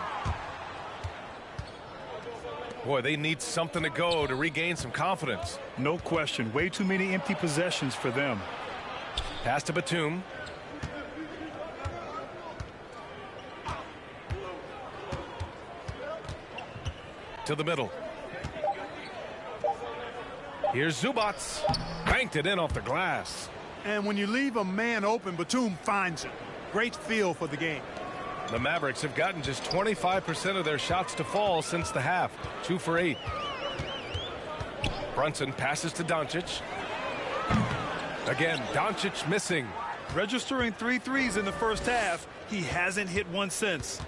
Speaker 1: Boy, they need something to go to regain some confidence.
Speaker 2: No question. Way too many empty possessions for them.
Speaker 1: Pass to Batum. To the middle. Here's Zubac. Banked it in off the glass.
Speaker 3: And when you leave a man open, Batum finds it. Great feel for the game.
Speaker 1: The Mavericks have gotten just 25% of their shots to fall since the half. 2 for 8. Brunson passes to Doncic. Again, Doncic missing.
Speaker 2: Registering 3 threes in the first half. He hasn't hit one since.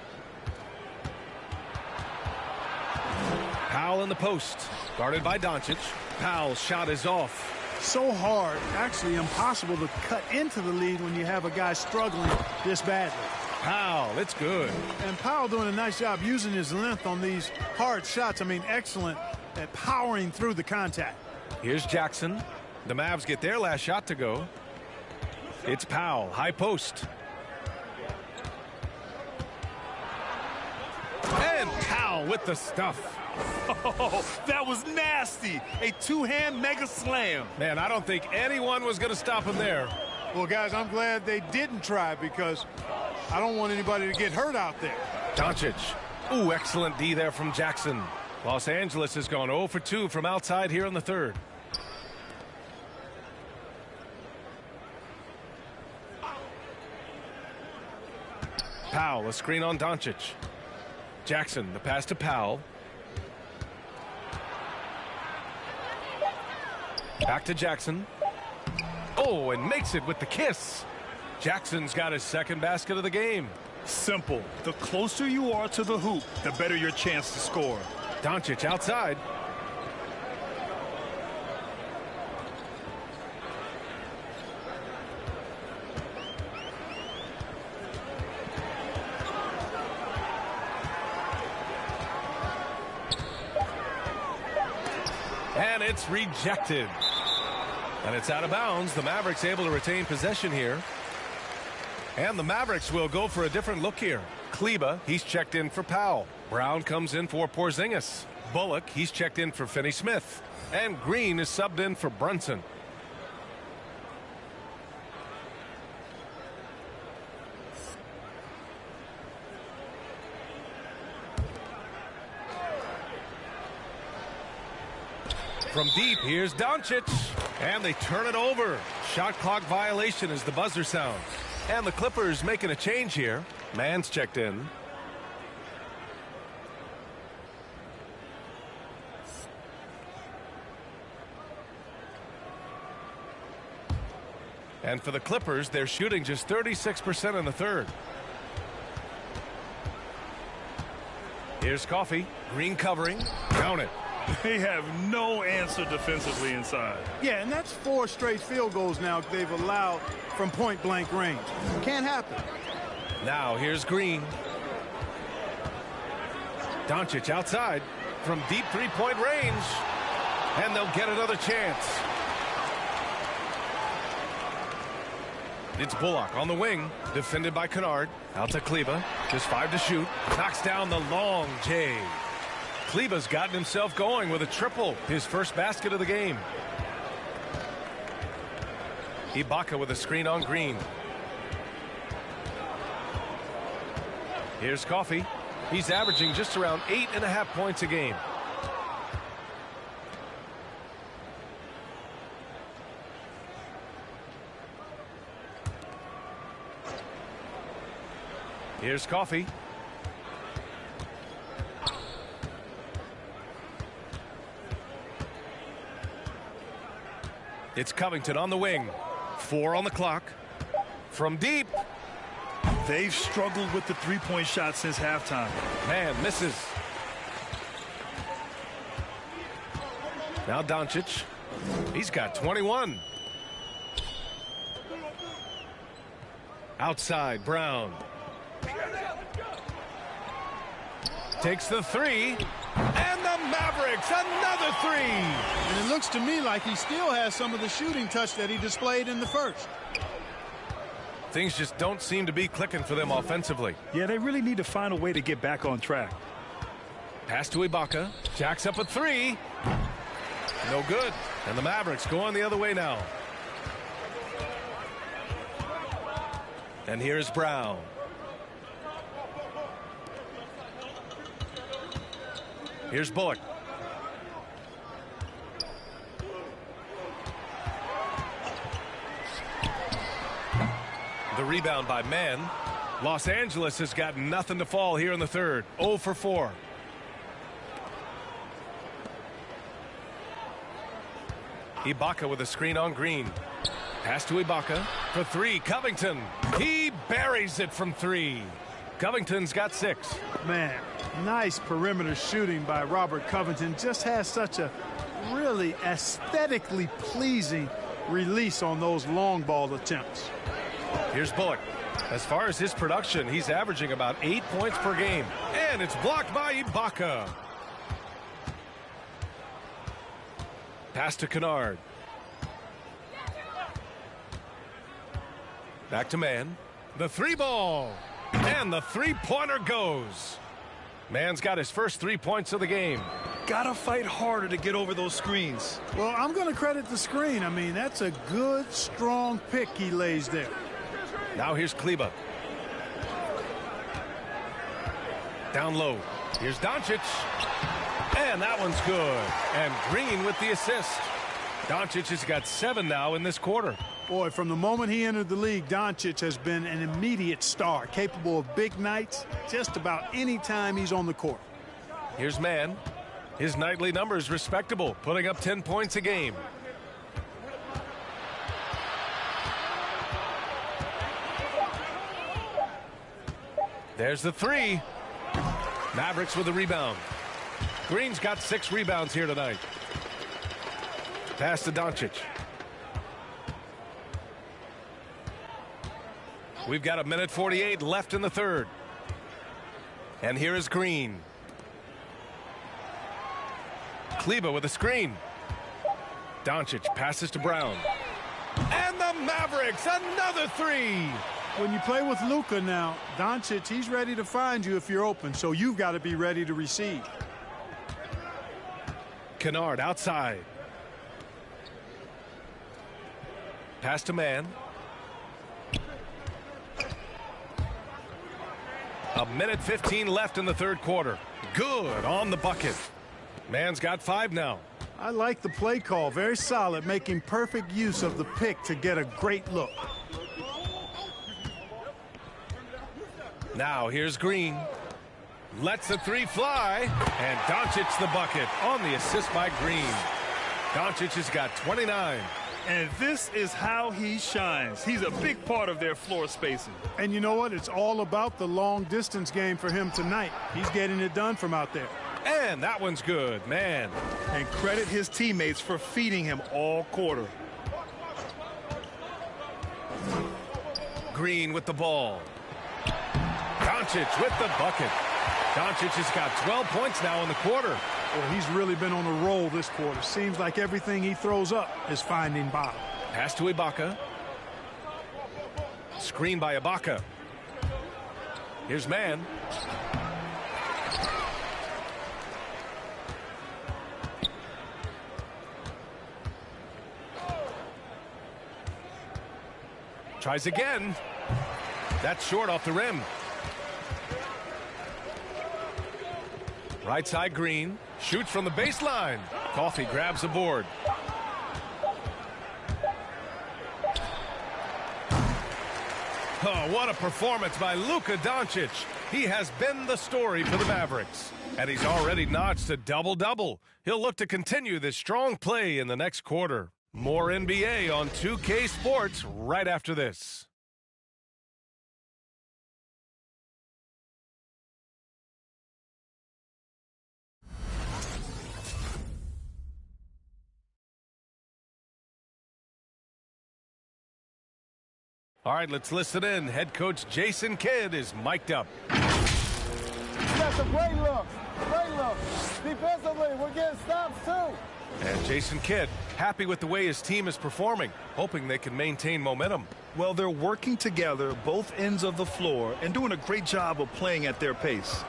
Speaker 1: Powell in the post. Guarded by Doncic. Powell's shot is off.
Speaker 3: So hard, actually impossible to cut into the lead when you have a guy struggling this badly.
Speaker 1: Powell, it's good.
Speaker 3: And Powell doing a nice job using his length on these hard shots. I mean, excellent at powering through the contact.
Speaker 1: Here's Jackson. The Mavs get their last shot to go. It's Powell, high post. And Powell with the stuff.
Speaker 2: Oh, that was nasty. A two-hand mega slam.
Speaker 1: Man, I don't think anyone was going to stop him there.
Speaker 3: Well, guys, I'm glad they didn't try because I don't want anybody to get hurt out there.
Speaker 1: Doncic. Ooh, excellent D there from Jackson. Los Angeles has gone 0 for 2 from outside here in the third. Powell, a screen on Doncic. Jackson, the pass to Powell. Back to Jackson. Oh, and makes it with the kiss. Jackson's got his second basket of the game.
Speaker 2: Simple. The closer you are to the hoop, the better your chance to score.
Speaker 1: Doncic outside. And it's rejected. And it's out of bounds. The Mavericks able to retain possession here. And the Mavericks will go for a different look here. Kleba, he's checked in for Powell. Brown comes in for Porzingis. Bullock, he's checked in for Finney-Smith. And Green is subbed in for Brunson. From deep, here's Doncic. And they turn it over. Shot clock violation as the buzzer sounds. And the Clippers making a change here. Mann's checked in. And for the Clippers, they're shooting just 36% in the third. Here's Coffey. Green covering. Count it.
Speaker 2: They have no answer defensively inside.
Speaker 3: Yeah, and that's 4 straight field goals now they've allowed from point-blank range. Can't happen.
Speaker 1: Now here's Green. Doncic outside from deep three-point range. And they'll get another chance. It's Bullock on the wing, defended by Kennard. Out to Kleba. Just 5 to shoot. Knocks down the long J. Kleba's gotten himself going with a triple, his first basket of the game. Ibaka with a screen on Green. Here's Coffey. He's averaging just around 8.5 points a game. Here's Coffey. It's Covington on the wing. 4 on the clock. From deep.
Speaker 2: They've struggled with the three-point shot since halftime.
Speaker 1: Man misses. Now Doncic. He's got 21. Outside, Brown. Takes the 3. And the Mavericks, another 3.
Speaker 3: And it looks to me like he still has some of the shooting touch that he displayed in the first.
Speaker 1: Things just don't seem to be clicking for them offensively.
Speaker 2: Yeah, they really need to find a way to get back on track.
Speaker 1: Pass to Ibaka. Jacks up a 3. No good. And the Mavericks going the other way now. And here's Brown. Here's Bullock. The rebound by Mann. Los Angeles has got nothing to fall here in the third. 0 for 4. Ibaka with a screen on Green. Pass to Ibaka for 3. Covington. He buries it from 3. Covington's got 6.
Speaker 3: Man, nice perimeter shooting by Robert Covington. Just has such a really aesthetically pleasing release on those long ball attempts.
Speaker 1: Here's Bullock. As far as his production, he's averaging about 8 points per game. And it's blocked by Ibaka. Pass to Kennard. Back to Mann. The 3 ball. And the 3-pointer goes. Mann's got his first 3 points of the game.
Speaker 2: Gotta fight harder to get over those screens.
Speaker 3: Well, I'm going to credit the screen. I mean, that's a good, strong pick he lays there.
Speaker 1: Now here's Kleba. Down low. Here's Doncic. And that one's good. And Green with the assist. Doncic has got 7 now in this quarter.
Speaker 3: Boy, from the moment he entered the league, Doncic has been an immediate star, capable of big nights just about any time he's on the court.
Speaker 1: Here's Mann. His nightly numbers respectable, putting up 10 points a game. There's the three. Mavericks with a rebound. Green's got 6 rebounds here tonight. Pass to Doncic. We've got 1:48 left in the third. And here is Green. Kleber with a screen. Doncic passes to Brown. And the Mavericks, another three.
Speaker 3: When you play with Luka now, Doncic, he's ready to find you if you're open, so you've got to be ready to receive.
Speaker 1: Kennard outside. Pass to Mann. 1:15 left in the third quarter. Good on the bucket. Mann's got 5 now.
Speaker 3: I like the play call. Very solid, making perfect use of the pick to get a great look.
Speaker 1: Now here's Green. Lets the three fly. And Doncic the bucket on the assist by Green. Doncic has got 29.
Speaker 2: And this is how he shines. He's a big part of their floor spacing.
Speaker 3: And you know what? It's all about the long distance game for him tonight. He's getting it done from out there.
Speaker 1: And that one's good, man.
Speaker 2: And credit his teammates for feeding him all quarter.
Speaker 1: Green with the ball. Doncic with the bucket. Doncic has got 12 points now in the quarter.
Speaker 3: Well, he's really been on a roll this quarter. Seems like everything he throws up is finding bottom.
Speaker 1: Pass to Ibaka. Screen by Ibaka. Here's Mann. Tries again. That's short off the rim. Right side Green. Shoots from the baseline. Coffey grabs the board. Oh, what a performance by Luka Doncic. He has been the story for the Mavericks. And he's already notched a double-double. He'll look to continue this strong play in the next quarter. More NBA on 2K Sports right after this. All right, let's listen in. Head coach Jason Kidd is mic'd up.
Speaker 9: We got some great looks. Great looks. Defensively, we're getting stops too.
Speaker 1: And Jason Kidd, happy with the way his team is performing, hoping they can maintain momentum.
Speaker 2: Well, they're working together, both ends of the floor, and doing a great job of playing at their pace.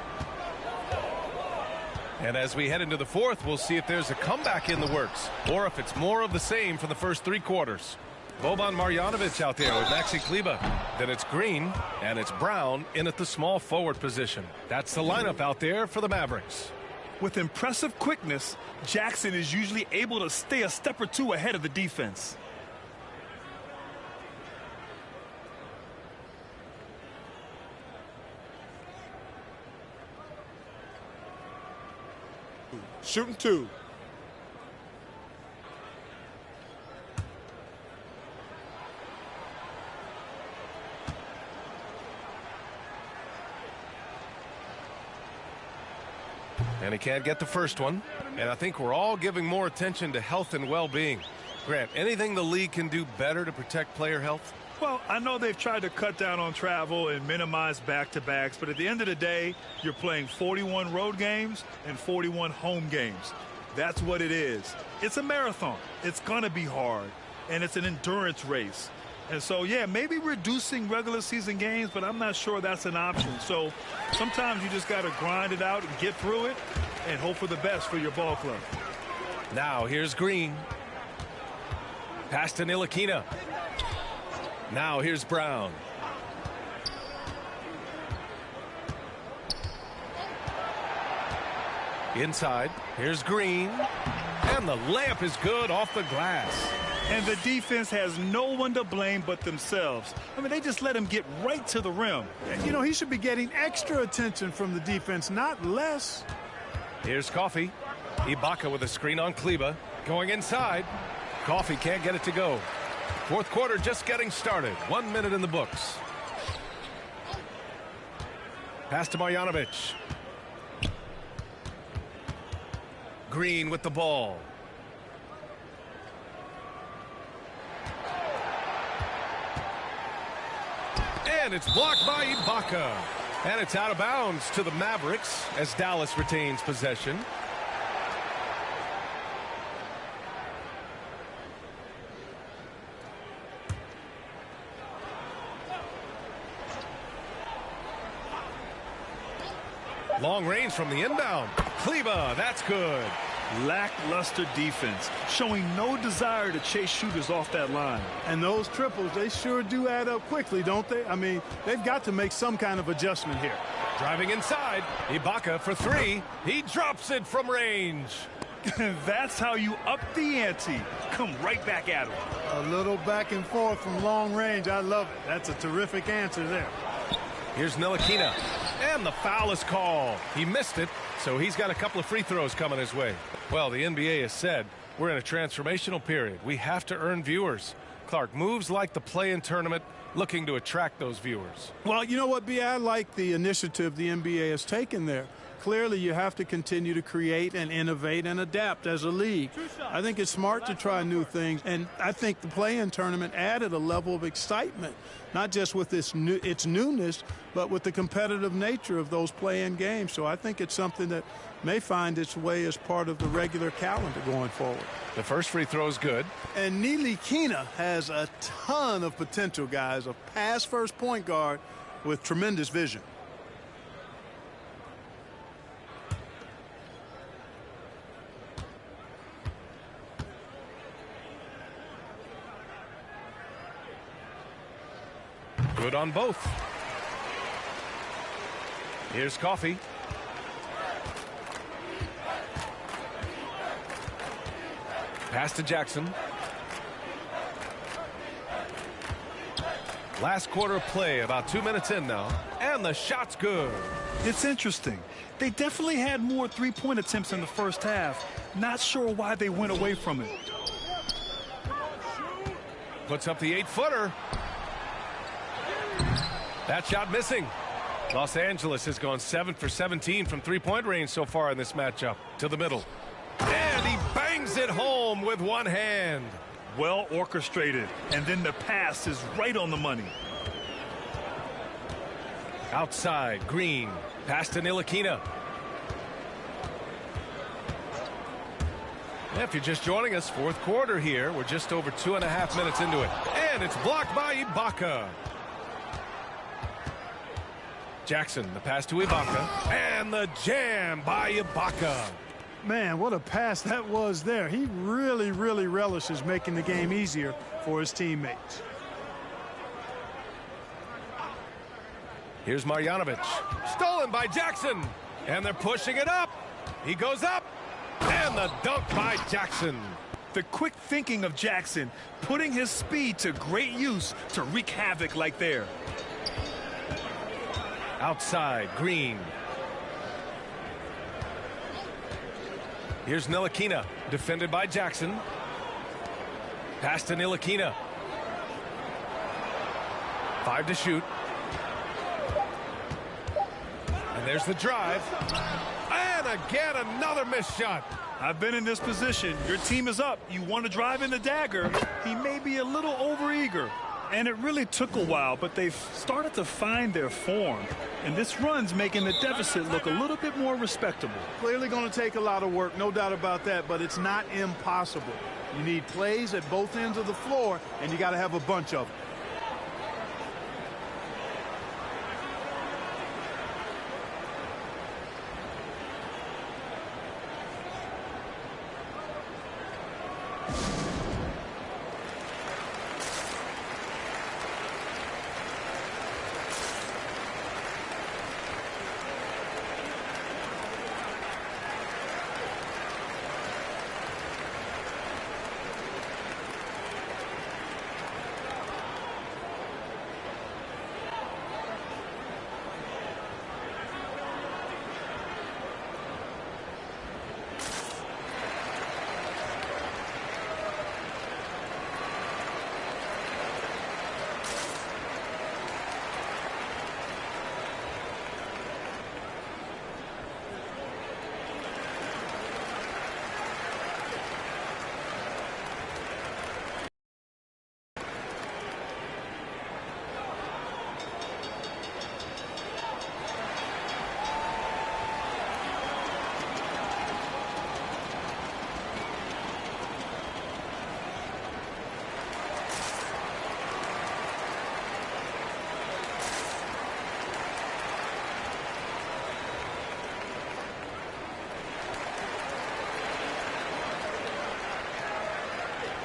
Speaker 1: And as we head into the fourth, we'll see if there's a comeback in the works, or if it's more of the same for the first 3 quarters. Boban Marjanovic out there with Maxi Kleber. Then it's Green, and it's Brown in at the small forward position. That's the lineup out there for the Mavericks.
Speaker 2: With impressive quickness, Jackson is usually able to stay a step or two ahead of the defense.
Speaker 6: Shooting 2.
Speaker 1: And he can't get the first one. And I think we're all giving more attention to health and well-being. Grant, anything the league can do better to protect player health?
Speaker 2: Well, I know they've tried to cut down on travel and minimize back-to-backs, but at the end of the day, you're playing 41 road games and 41 home games. That's what it is. It's a marathon. It's going to be hard, and it's an endurance race. And so, yeah, maybe reducing regular season games, but I'm not sure that's an option. So sometimes you just got to grind it out and get through it and hope for the best for your ball club.
Speaker 1: Now here's Green. Pass to Ntilikina. Now here's Brown. Inside, here's Green. And the layup is good off the glass.
Speaker 2: And the defense has no one to blame but themselves. I mean, they just let him get right to the rim.
Speaker 3: You know, he should be getting extra attention from the defense, not less.
Speaker 1: Here's Coffey. Ibaka with a screen on Kleba. Going inside. Coffey can't get it to go. Fourth quarter just getting started. 1 minute in the books. Pass to Marjanovic. Green with the ball. And it's blocked by Ibaka. And it's out of bounds to the Mavericks as Dallas retains possession. Long range from the inbound. Kleba, that's good.
Speaker 2: Lackluster defense, showing no desire to chase shooters off that line.
Speaker 3: And those triples, they sure do add up quickly, don't they? I mean, they've got to make some kind of adjustment here.
Speaker 1: Driving inside. Ibaka for three. He drops it from range.
Speaker 2: That's how you up the ante. Come right back at him.
Speaker 3: A little back and forth from long range. I love it. That's a terrific answer there.
Speaker 1: Here's Ntilikina. And the foul is called. He missed it, so he's got a couple of free throws coming his way. Well, the NBA has said we're in a transformational period. We have to earn viewers. Clark, moves like the play-in tournament looking to attract those viewers.
Speaker 3: Well, you know what, B? I like the initiative the NBA has taken there. Clearly, you have to continue to create and innovate and adapt as a league. I think it's smart to try new things, and I think the play-in tournament added a level of excitement, not just with its newness, but with the competitive nature of those play-in games. So I think it's something that may find its way as part of the regular calendar going forward.
Speaker 1: The first free throw is good.
Speaker 3: And Ntilikina has a ton of potential, guys, a pass-first point guard with tremendous vision.
Speaker 1: Good on both. Here's Coffey. Pass to Jackson. Last quarter of play, about 2 minutes in now. And the shot's good.
Speaker 2: It's interesting. They definitely had more three-point attempts in the first half. Not sure why they went away from it.
Speaker 1: Puts up the 8-footer. That shot missing. Los Angeles has gone 7 for 17 from three-point range so far in this matchup. To the middle. And he bangs it home with one hand.
Speaker 2: Well orchestrated. And then the pass is right on the money.
Speaker 1: Outside, Green. Pass to Ntilikina. If you're just joining us, fourth quarter here. We're just over 2.5 minutes into it. And it's blocked by Ibaka. Jackson, the pass to Ibaka. And the jam by Ibaka.
Speaker 3: Man, what a pass that was there. He really, really relishes making the game easier for his teammates.
Speaker 1: Here's Marjanovic. Stolen by Jackson. And they're pushing it up. He goes up. And the dunk by Jackson.
Speaker 2: The quick thinking of Jackson, putting his speed to great use to wreak havoc like there.
Speaker 1: Outside, Green. Here's Ntilikina, defended by Jackson. Pass to Ntilikina. 5 to shoot. And there's the drive. And again, another missed shot.
Speaker 2: I've been in this position. Your team is up. You want to drive in the dagger. He may be a little overeager. And it really took a while, but they've started to find their form. And this run's making the deficit look a little bit more respectable.
Speaker 3: Clearly going to take a lot of work, no doubt about that, but it's not impossible. You need plays at both ends of the floor, and you got to have a bunch of them.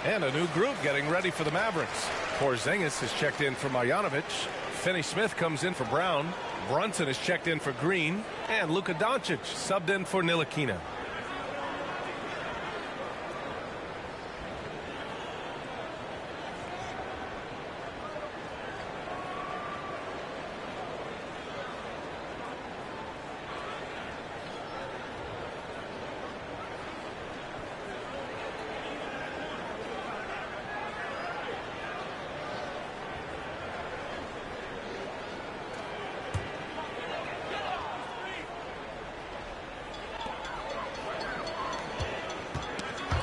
Speaker 1: And a new group getting ready for the Mavericks. Porzingis is checked in for Marjanovic. Finney-Smith comes in for Brown. Brunson is checked in for Green. And Luka Doncic subbed in for Ntilikina.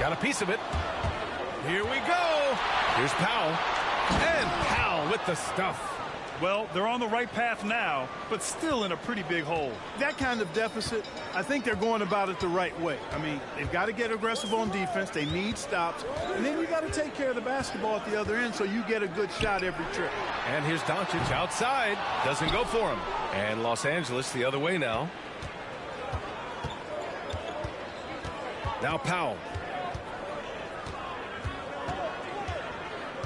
Speaker 1: Got a piece of it. Here we go. Here's Powell. And Powell with the stuff.
Speaker 2: Well, they're on the right path now, but still in a pretty big hole.
Speaker 3: That kind of deficit, I think they're going about it the right way. I mean, they've got to get aggressive on defense. They need stops. And then you got to take care of the basketball at the other end so you get a good shot every trip.
Speaker 1: And here's Doncic outside. Doesn't go for him. And Los Angeles the other way now. Now Powell.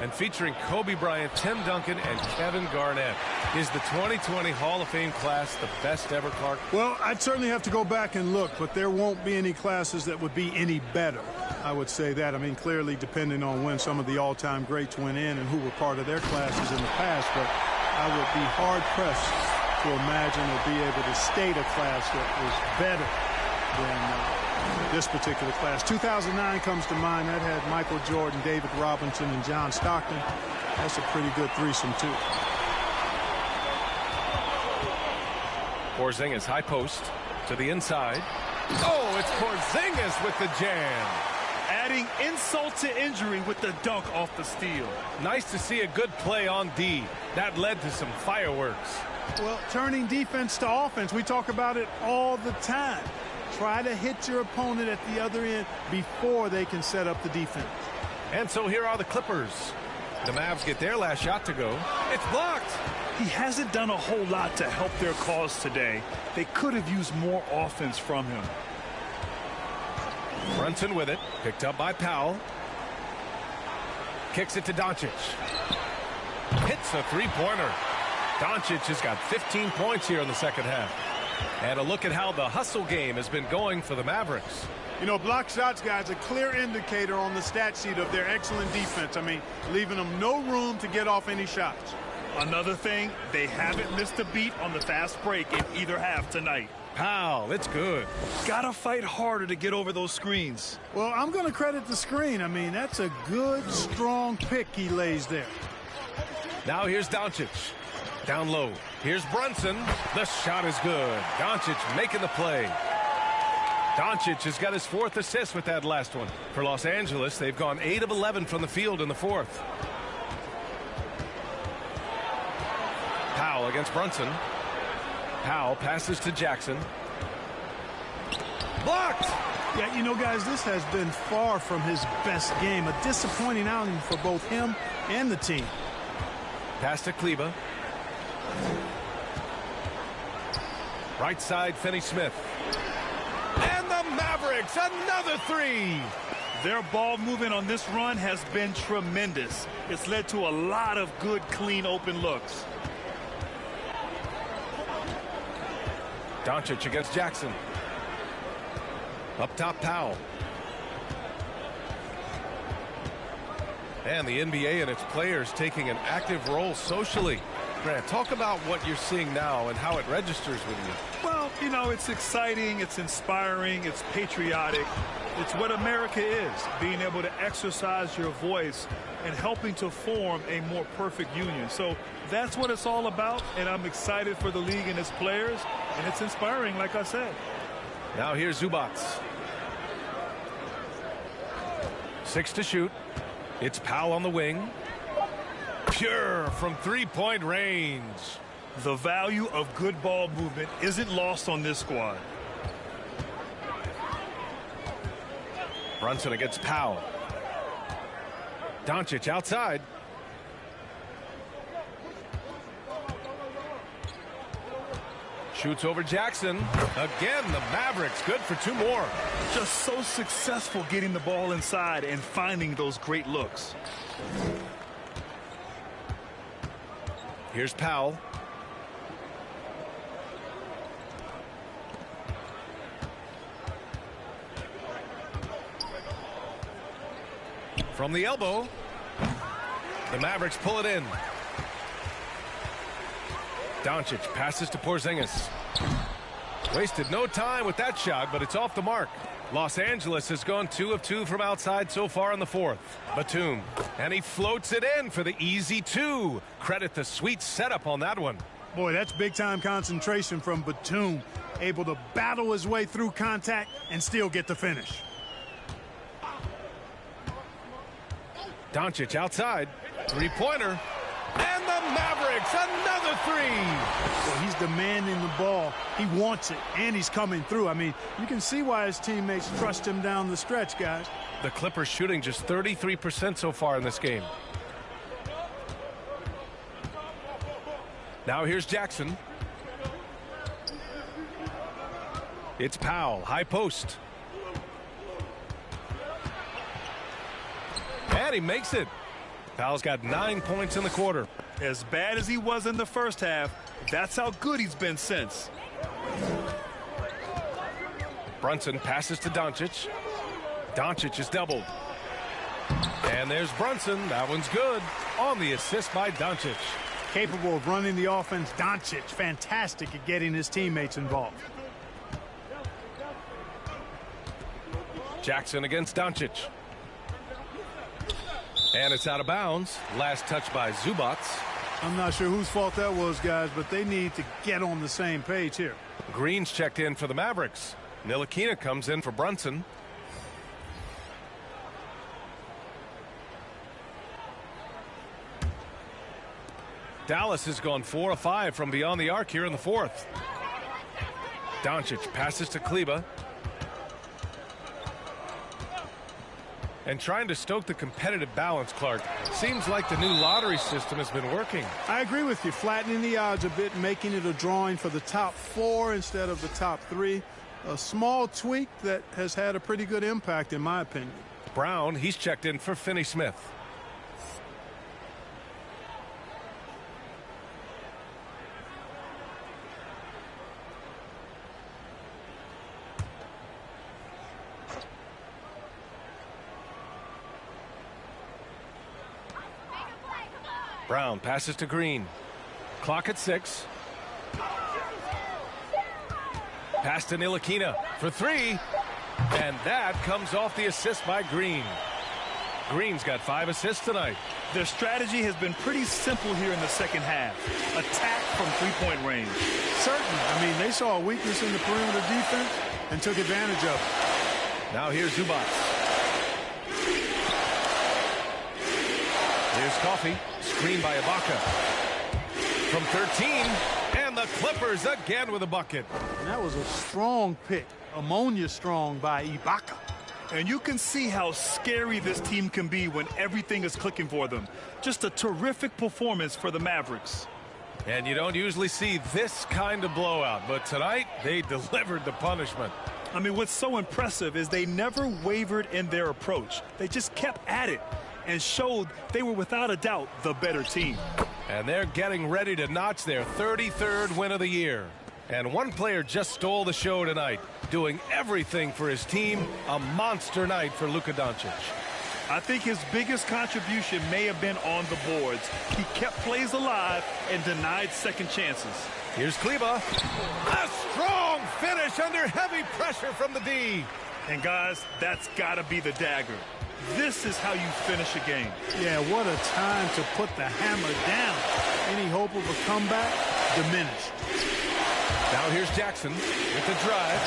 Speaker 1: And featuring Kobe Bryant, Tim Duncan, and Kevin Garnett. Is the 2020 Hall of Fame class the best ever, Clark?
Speaker 3: Well, I'd certainly have to go back and look, but there won't be any classes that would be any better. I would say that. I mean, clearly depending on when some of the all-time greats went in and who were part of their classes in the past, but I would be hard-pressed to imagine or be able to state a class that was better than this particular class. 2009 comes to mind. That had Michael Jordan, David Robinson, and John Stockton. That's a pretty good threesome, too.
Speaker 1: Porzingis high post to the inside. Oh, it's Porzingis with the jam.
Speaker 2: Adding insult to injury with the dunk off the steal.
Speaker 1: Nice to see a good play on D. That led to some fireworks.
Speaker 3: Well, turning defense to offense, we talk about it all the time. Try to hit your opponent at the other end before they can set up the defense.
Speaker 1: And so here are the Clippers. The Mavs get their last shot to go. It's blocked.
Speaker 2: He hasn't done a whole lot to help their cause today. They could have used more offense from him.
Speaker 1: Brunson with it. Picked up by Powell. Kicks it to Doncic. Hits a three-pointer. Doncic has got 15 points here in the second half. And a look at how the hustle game has been going for the Mavericks.
Speaker 3: You know, block shots, guys, a clear indicator on the stat sheet of their excellent defense. I mean, leaving them no room to get off any shots.
Speaker 2: Another thing, they haven't missed a beat on the fast break in either half tonight.
Speaker 1: Powell, it's good.
Speaker 2: Gotta fight harder to get over those screens.
Speaker 3: Well, I'm going to credit the screen. I mean, that's a good, strong pick he lays there.
Speaker 1: Now here's Doncic. Down low. Here's Brunson. The shot is good. Doncic making the play. Doncic has got his fourth assist with that last one. For Los Angeles, they've gone 8 of 11 from the field in the fourth. Powell against Brunson. Powell passes to Jackson. Blocked!
Speaker 3: Yeah, you know, guys, this has been far from his best game. A disappointing outing for both him and the team.
Speaker 1: Pass to Kleba. Right side, Finney-Smith. And the Mavericks, another three.
Speaker 2: Their ball movement on this run has been tremendous. It's led to a lot of good, clean, open looks.
Speaker 1: Doncic against Jackson. Up top, Powell. And the NBA and its players taking an active role socially. Grant, talk about what you're seeing now and how it registers with you.
Speaker 2: Well, you know, it's exciting, it's inspiring, it's patriotic. It's what America is, being able to exercise your voice and helping to form a more perfect union. So that's what it's all about, and I'm excited for the league and its players, and it's inspiring, like I said.
Speaker 1: Now here's Zubac. 6 to shoot. It's Powell on the wing. Pure from three-point range.
Speaker 2: The value of good ball movement isn't lost on this squad.
Speaker 1: Brunson against Powell. Doncic outside. Shoots over Jackson. Again, the Mavericks good for 2 more.
Speaker 2: Just so successful getting the ball inside and finding those great looks.
Speaker 1: Here's Powell. From the elbow. The Mavericks pull it in. Doncic passes to Porzingis. Wasted no time with that shot, but it's off the mark. Los Angeles has gone 2 of 2 from outside so far in the 4th. Batum, and he floats it in for the easy 2. Credit the sweet setup on that one.
Speaker 3: Boy, that's big-time concentration from Batum. Able to battle his way through contact and still get the finish.
Speaker 1: Doncic outside. 3-pointer. And the Mavericks, another 3.
Speaker 3: Well, he's demanding the ball. He wants it, and he's coming through. I mean, you can see why his teammates trust him down the stretch, guys.
Speaker 1: The Clippers shooting just 33% so far in this game. Now here's Jackson. It's Powell, high post. And he makes it. Powell's got 9 points in the quarter.
Speaker 2: As bad as he was in the first half, that's how good he's been since.
Speaker 1: Brunson passes to Doncic. Doncic is doubled. And there's Brunson. That one's good. On the assist by Doncic.
Speaker 3: Capable of running the offense. Doncic, fantastic at getting his teammates involved.
Speaker 1: Jackson against Doncic. And it's out of bounds. Last touch by Zubac.
Speaker 3: I'm not sure whose fault that was, guys, but they need to get on the same page here.
Speaker 1: Green's checked in for the Mavericks. Ntilikina comes in for Brunson. Dallas has gone 4 of 5 from beyond the arc here in the 4th. Doncic passes to Kleber. And trying to stoke the competitive balance, Clark. Seems like the new lottery system has been working.
Speaker 3: I agree with you. Flattening the odds a bit, making it a drawing for the top 4 instead of the top 3. A small tweak that has had a pretty good impact, in my opinion.
Speaker 1: Brown, he's checked in for Finney-Smith. Brown passes to Green. Clock at 6. Pass to Ntilikina for 3. And that comes off the assist by Green. Green's got 5 assists tonight.
Speaker 2: Their strategy has been pretty simple here in the second half. Attack from 3-point range.
Speaker 3: Certainly. I mean, they saw a weakness in the perimeter defense and took advantage of it.
Speaker 1: Now here's Zubac. Here's Coffey. Screen by Ibaka. From 13. And the Clippers again with a bucket.
Speaker 3: And that was a strong pick. Ammonia strong by Ibaka.
Speaker 2: And you can see how scary this team can be when everything is clicking for them. Just a terrific performance for the Mavericks.
Speaker 1: And you don't usually see this kind of blowout, but tonight they delivered the punishment.
Speaker 2: I mean, what's so impressive is they never wavered in their approach. They just kept at it and showed they were without a doubt the better team.
Speaker 1: And they're getting ready to notch their 33rd win of the year. And one player just stole the show tonight, doing everything for his team. A monster night for Luka Doncic.
Speaker 2: I think his biggest contribution may have been on the boards. He kept plays alive and denied second chances.
Speaker 1: Here's Kleber. A strong finish under heavy pressure from the D.
Speaker 2: And guys, that's got to be the dagger. This is how you finish a game.
Speaker 3: Yeah, what a time to put the hammer down. Any hope of a comeback diminished.
Speaker 1: Now here's Jackson with the drive.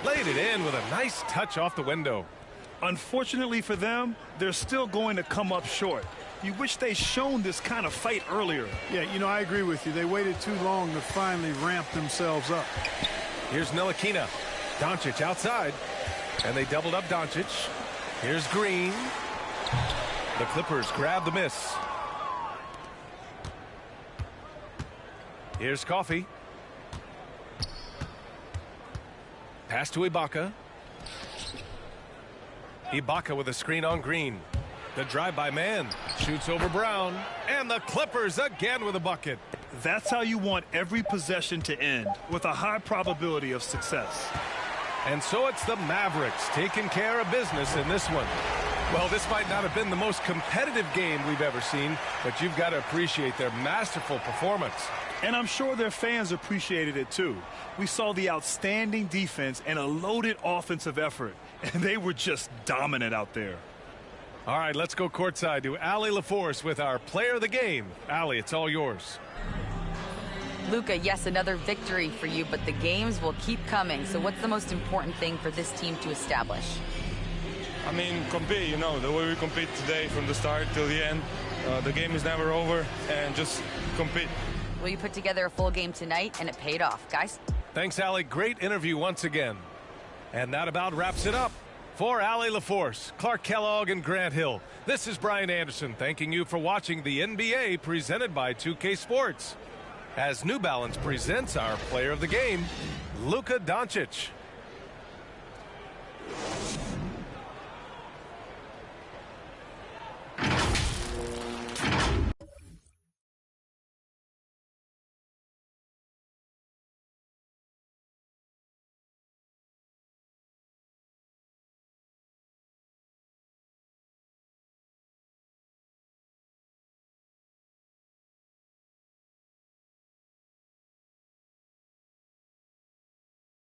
Speaker 1: Laid it in with a nice touch off the window.
Speaker 2: Unfortunately for them, they're still going to come up short. You wish they shown this kind of fight earlier.
Speaker 3: Yeah, you know, I agree with you. They waited too long to finally ramp themselves up.
Speaker 1: Here's Ntilikina. Doncic outside. And they doubled up Doncic. Here's Green. The Clippers grab the miss. Here's Coffey. Pass to Ibaka. Ibaka with a screen on Green. The drive by Mann. Shoots over Brown. And the Clippers again with a bucket.
Speaker 2: That's how you want every possession to end, with a high probability of success.
Speaker 1: And so it's the Mavericks taking care of business in this one. Well, this might not have been the most competitive game we've ever seen, but you've got to appreciate their masterful performance.
Speaker 2: And I'm sure their fans appreciated it too. We saw the outstanding defense and a loaded offensive effort, and they were just dominant out there.
Speaker 1: All right, let's go courtside to Allie LaForce with our player of the game. Allie, it's all yours.
Speaker 4: Luka, yes, another victory for you, but the games will keep coming. So what's the most important thing for this team to establish?
Speaker 5: I mean, compete, you know, the way we compete today from the start till the end. The game is never over, and just compete.
Speaker 4: Well, you put together a full game tonight, and it paid off. Guys?
Speaker 1: Thanks, Allie. Great interview once again. And that about wraps it up. For Allie LaForce, Clark Kellogg, and Grant Hill, this is Brian Anderson thanking you for watching the NBA presented by 2K Sports. As New Balance presents our player of the game, Luka Doncic.